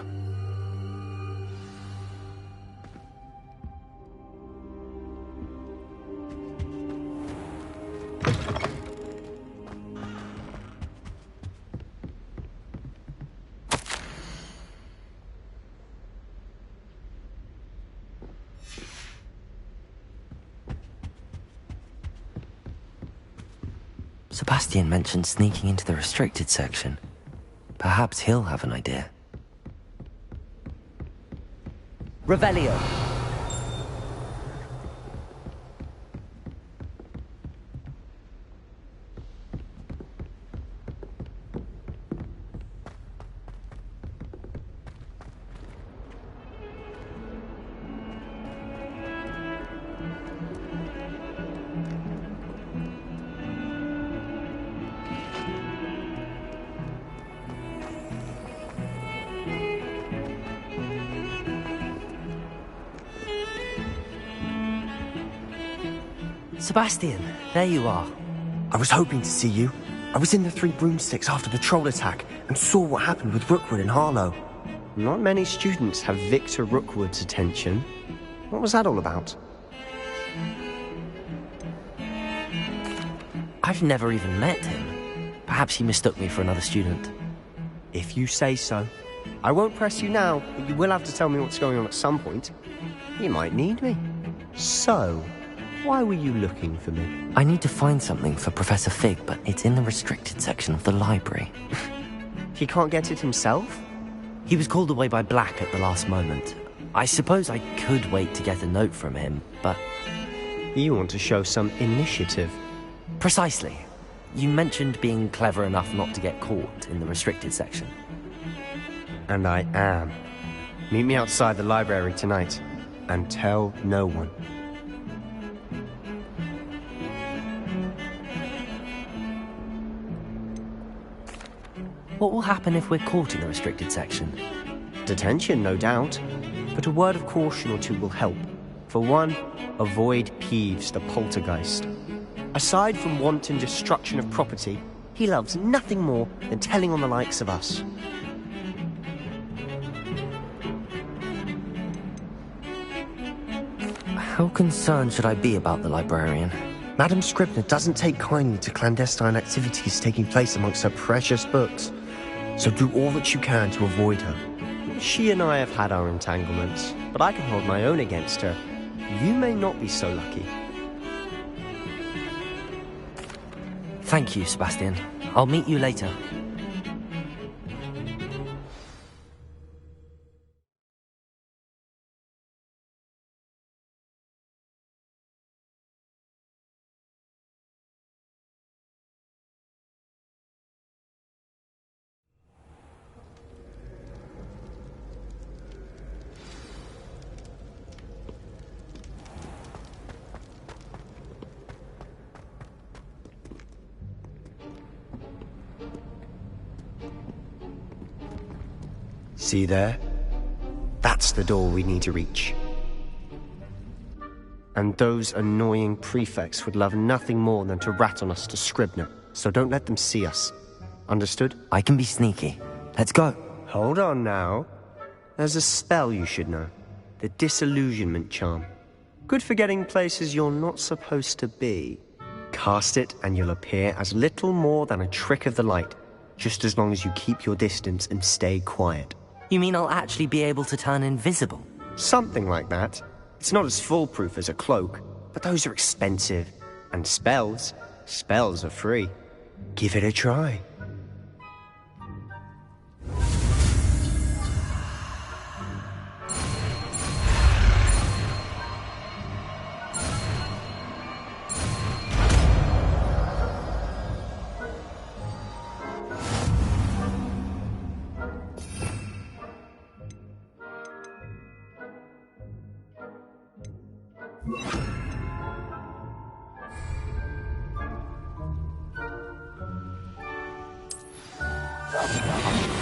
B: Sebastian mentioned sneaking into the restricted section. Perhaps he'll have an idea.
N: Revelio.
B: Sebastian, there you are.
N: I was hoping to see you.
K: I was in the Three Broomsticks after the troll attack and saw what happened with Rookwood and Harlow. Not many students have Victor Rookwood's attention. What was that all about?
B: I've never even met him. Perhaps he mistook me for another student.
K: If you say so. I won't press you now, but you will have to tell me what's going on at some point. You might need me. So, why were you looking for me?
B: I need to find something for Professor Fig, but it's in the restricted section of the library.
K: He can't get it himself?
B: He was called away by Black at the last moment. I suppose I could wait to get a note from him, but...
K: You want to show some initiative.
B: Precisely. You mentioned being clever enough not to get caught in the restricted section.
K: And I am. Meet me outside the library tonight, and tell no one.
B: What will happen if we're caught in the restricted section?
K: Detention, no doubt. But a word of caution or two will help. For one, avoid Peeves, the poltergeist. Aside from wanton destruction of property, he loves nothing more than telling on the likes of us.
B: How concerned should I be about the librarian?
K: Madame Scribner doesn't take kindly to clandestine activities taking place amongst her precious books. So do all that you can to avoid her. She and I have had our entanglements, but I can hold my own against her. You may not be so lucky.
B: Thank you, Sebastian. I'll meet you later.
K: See there? That's the door we need to reach. And those annoying prefects would love nothing more than to rat on us to Scribner, so don't let them see us. Understood?
B: I can be sneaky. Let's go.
K: Hold on now. There's a spell you should know. The Disillusionment Charm. Good for getting places you're not supposed to be. Cast it and you'll appear as little more than a trick of the light, just as long as you keep your distance and stay quiet.
B: You mean I'll actually be able to turn invisible?
K: Something like that. It's not as foolproof as a cloak, but those are expensive. And spells are free. Give it a try.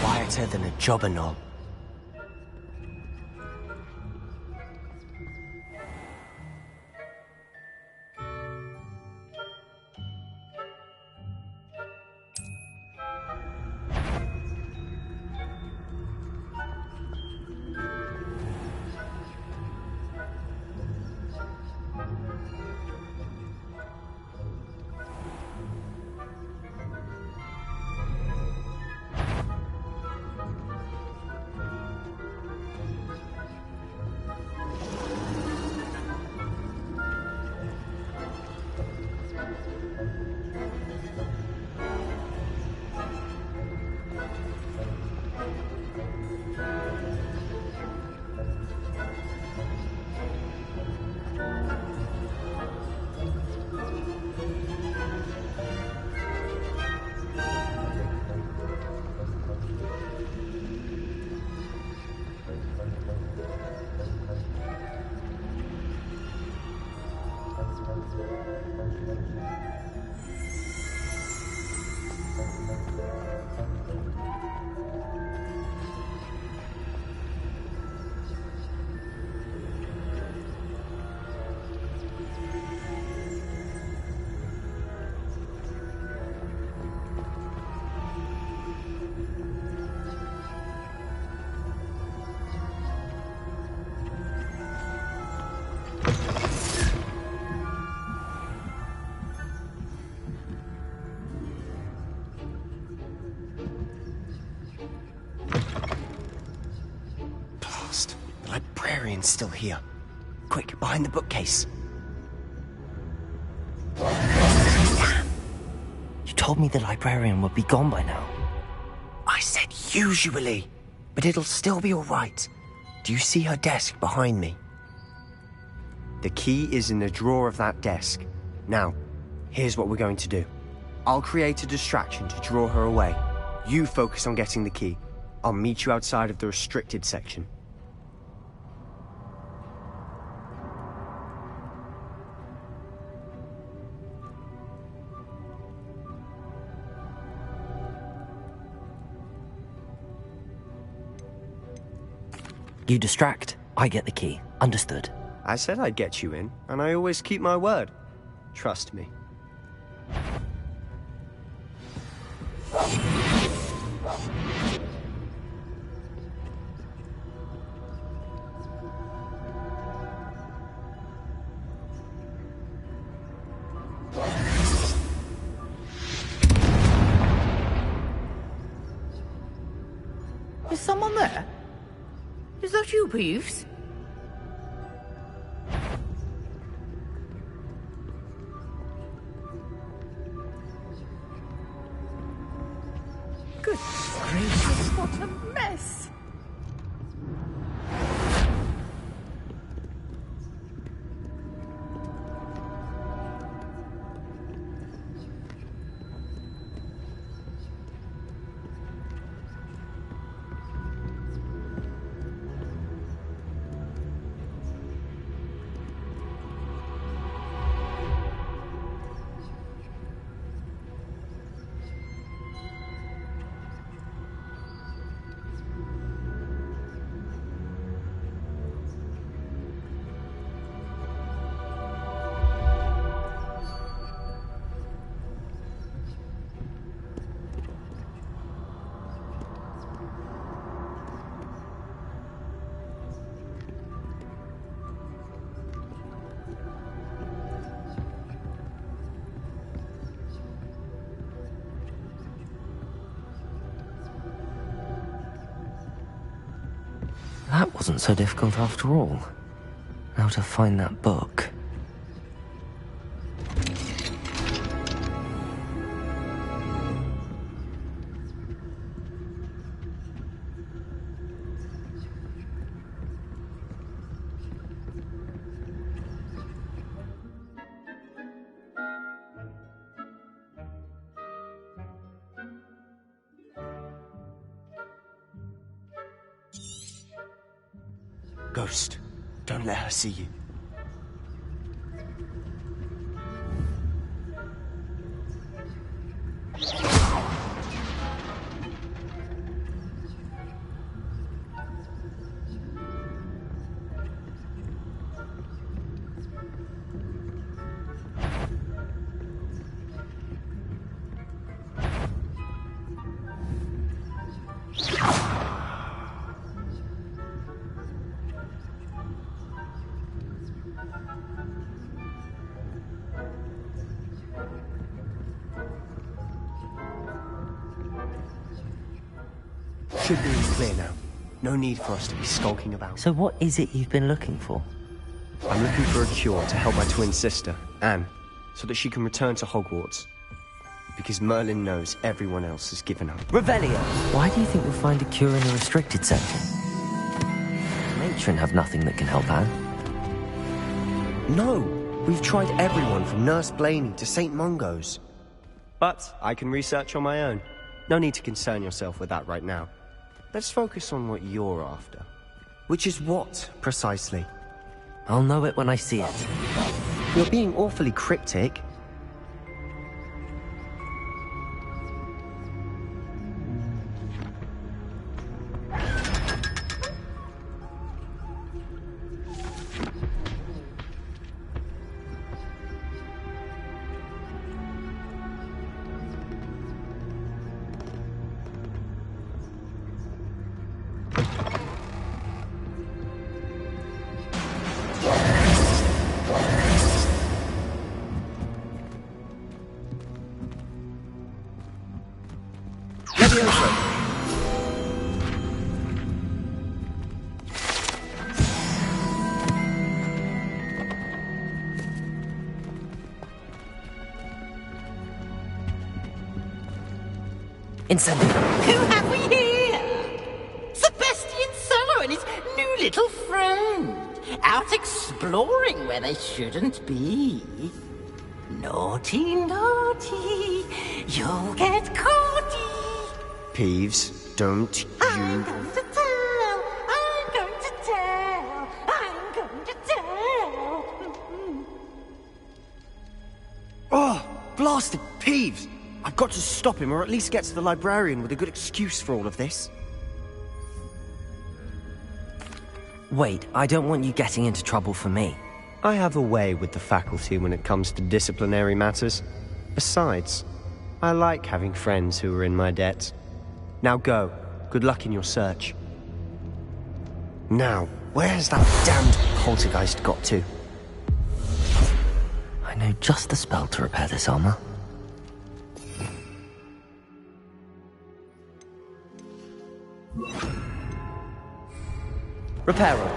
K: Quieter than a jobberknoll.
P: librarian's still here. Quick, behind the bookcase.
B: Damn! You told me the librarian would be gone by now.
P: I said usually, but it'll still be all right. Do you see her desk behind me?
K: The key is in the drawer of that desk. Now, here's what we're going to do. I'll create a distraction to draw her away. You focus on getting the key. I'll meet you outside of the restricted section.
B: You distract, I get the key. Understood.
K: I said I'd get you in, and I always keep my word. Trust me.
Q: Is someone there? Is that you, Peeves? Good gracious, what a mess!
B: That wasn't so difficult after all. Now to find that book.
P: Ghost, don't let her see you.
K: Should be in clear now. No need for us to be skulking about.
B: So what is it you've been looking for?
K: I'm looking for a cure to help my twin sister, Anne, so that she can return to Hogwarts. Because Merlin knows everyone else has given up.
B: Revelio! Why do you think you'll find a cure in the restricted section? Matron have nothing that can help Anne.
K: No! We've tried everyone from Nurse Blaney to St. Mungo's. But I can research on my own. No need to concern yourself with that right now. Let's focus on what you're after. Which is what, precisely?
B: I'll know it when I see it.
K: You're being awfully cryptic.
B: Incendio.
R: Who have we here? Sebastian Solo and his new little friend. Out exploring where they shouldn't be. Naughty, naughty. You'll get caughty.
K: Peeves, don't
R: I'm
K: you...
R: going to tell. I'm going to tell. I'm going to tell.
P: Oh, blasted Peeves! I've got to stop him, or at least get to the librarian with a good excuse for all of this.
B: Wait, I don't want you getting into trouble for me.
K: I have a way with the faculty when it comes to disciplinary matters. Besides, I like having friends who are in my debt. Now go. Good luck in your search. Now, where's that damned poltergeist got to?
B: I know just the spell to repair this armor.
N: Reparo.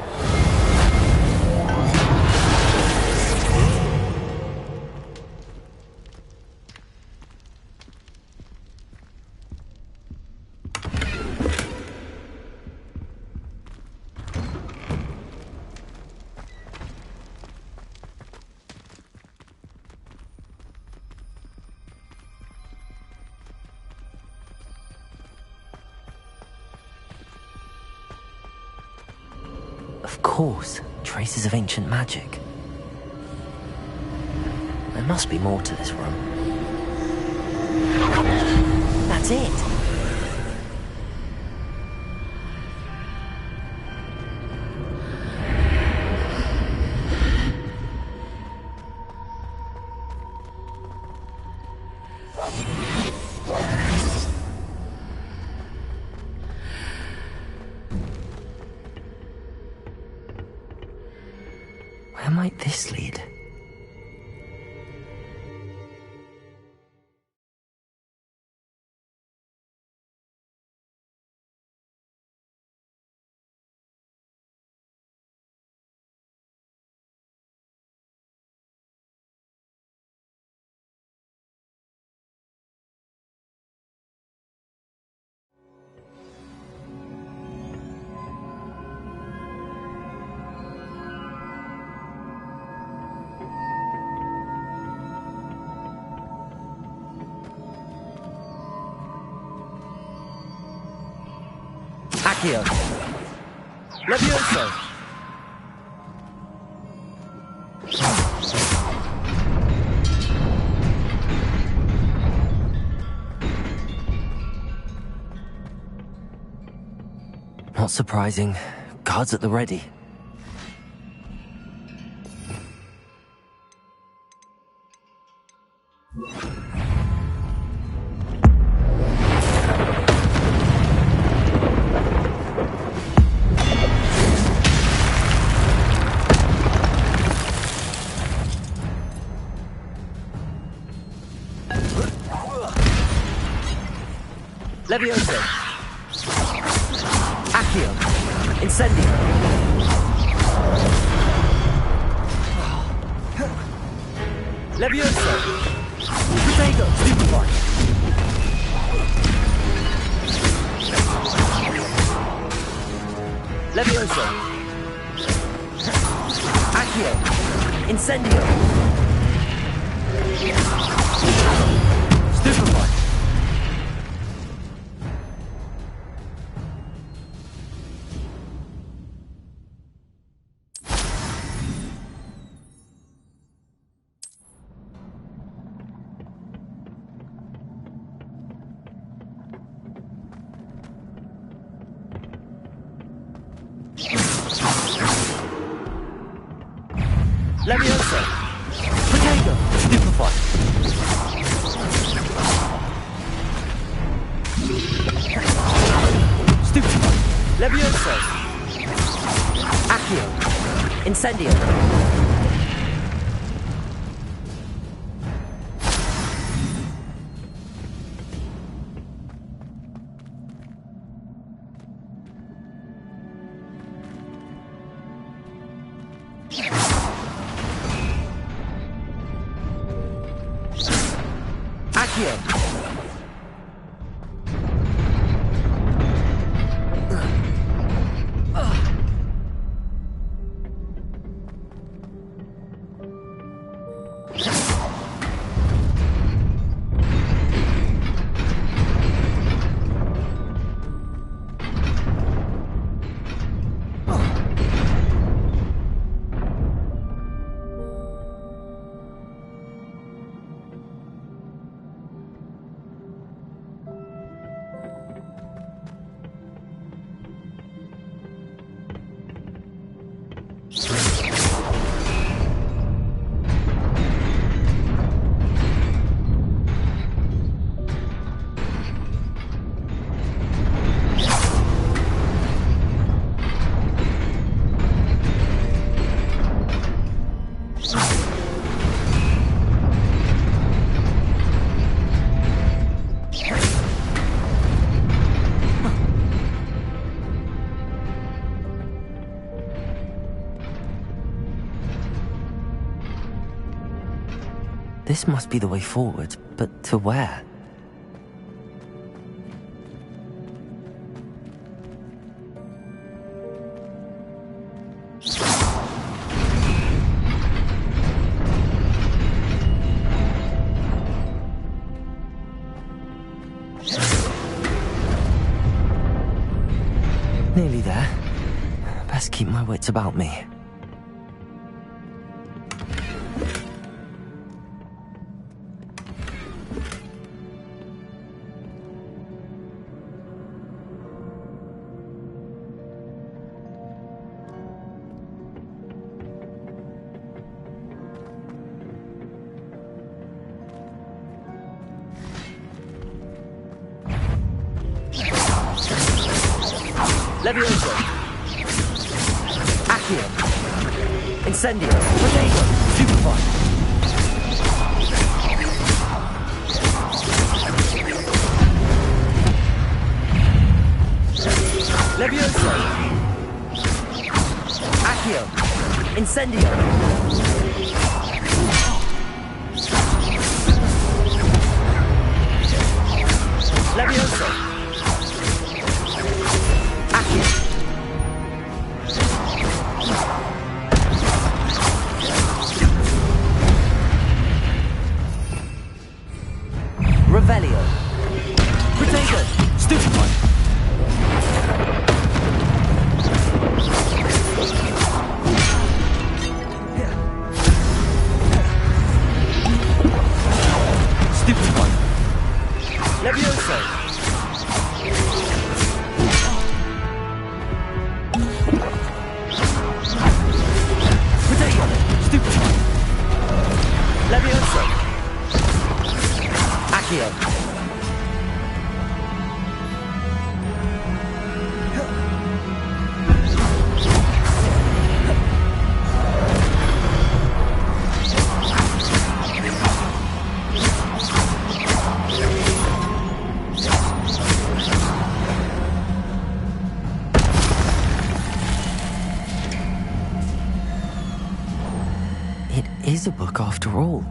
B: Of course, traces of ancient magic. There must be more to this room. That's it! Where might this lead?
N: Accio. Levioso.
B: Not surprising. Guards at the ready.
N: Levioso. Accio. Incendio. Levioso. Protego. Stupefy. Levioso. Accio. Incendio. Stupefy. Levioso. Protego. Stupefy. Stupefy. Levioso. Accio. Incendio. Accio.
B: This must be the way forward, but to where? Nearly there. Best keep my wits about me.
N: Levioso. Accio. Incendio. Potato. Stupefy. Levioso. Accio. Incendio. Levioso. Revelio. Potato. Stupefy. Stupefy. Levioso. Potato. Stupefy. Levioso. Accio.
B: It is a book after all.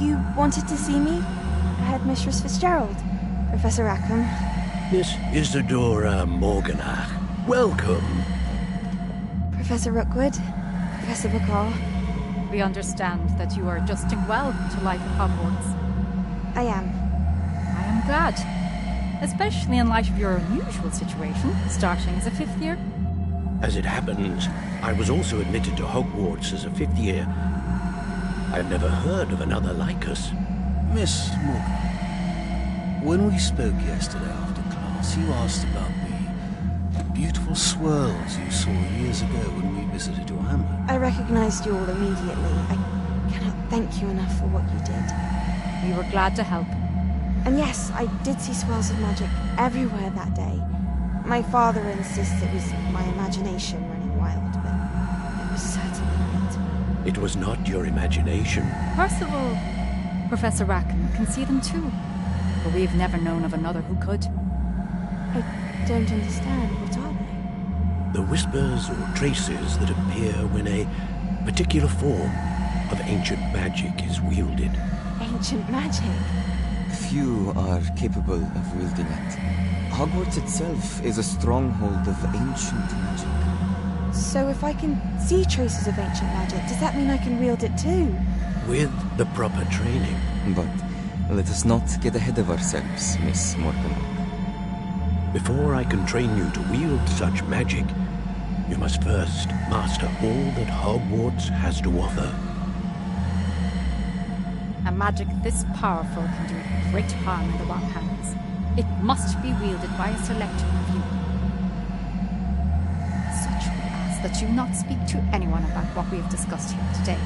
S: You wanted to see me? Headmistress Fitzgerald, Professor Rackham.
F: Miss Isadora Morganach, welcome.
S: Professor Rookwood, Professor Bakar.
T: We understand that you are adjusting well to life at Hogwarts.
S: I am.
T: I am glad. Especially in light of your unusual situation, starting as a 5th year.
F: As it happens, I was also admitted to Hogwarts as a 5th year. I've never heard of another like us.
U: Miss Morgan, when we spoke yesterday after class, you asked about the beautiful swirls you saw years ago when we visited your hamlet.
S: I recognized you all immediately. I cannot thank you enough for what you did.
T: We were glad to help.
S: And yes, I did see swirls of magic everywhere that day. My father insists it was my imagination running wild, but it was certainly not.
F: It was not your imagination.
T: Percival, Professor Rackham can see them too. But we've never known of another who could.
S: I don't understand. What are they?
F: The whispers or traces that appear when a particular form of ancient magic is wielded.
S: Ancient magic?
V: Few are capable of wielding it. Hogwarts itself is a stronghold of ancient magic.
S: So if I can see traces of ancient magic, does that mean I can wield it too?
F: With the proper training.
V: But let us not get ahead of ourselves, Miss Morgan.
F: Before I can train you to wield such magic, you must first master all that Hogwarts has to offer.
T: A magic this powerful can do great harm in the wrong hands. It must be wielded by a select few. As such, we ask that you not speak to anyone about what we have discussed here today.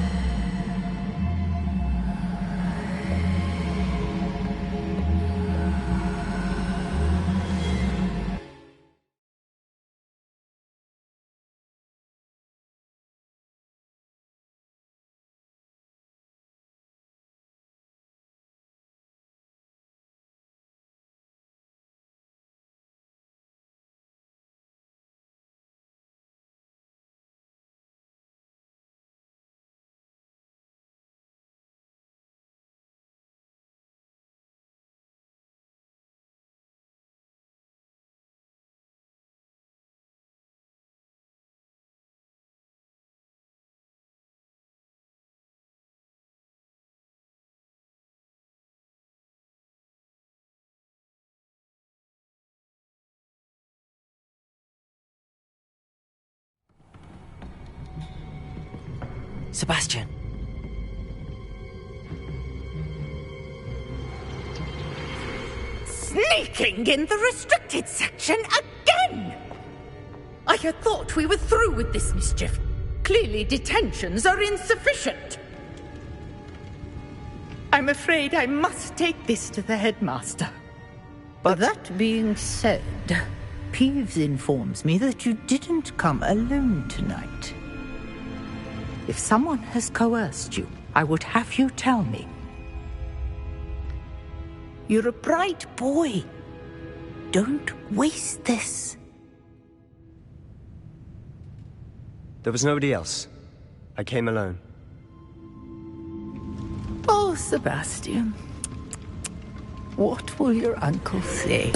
B: Sebastian.
Q: Sneaking in the restricted section again! I had thought we were through with this mischief. Clearly detentions are insufficient. I'm afraid I must take this to the headmaster. But
W: that being said, Peeves informs me that you didn't come alone tonight. If someone has coerced you, I would have you tell me. You're a bright boy. Don't waste this.
K: There was nobody else. I came alone.
W: Oh, Sebastian. What will your uncle say?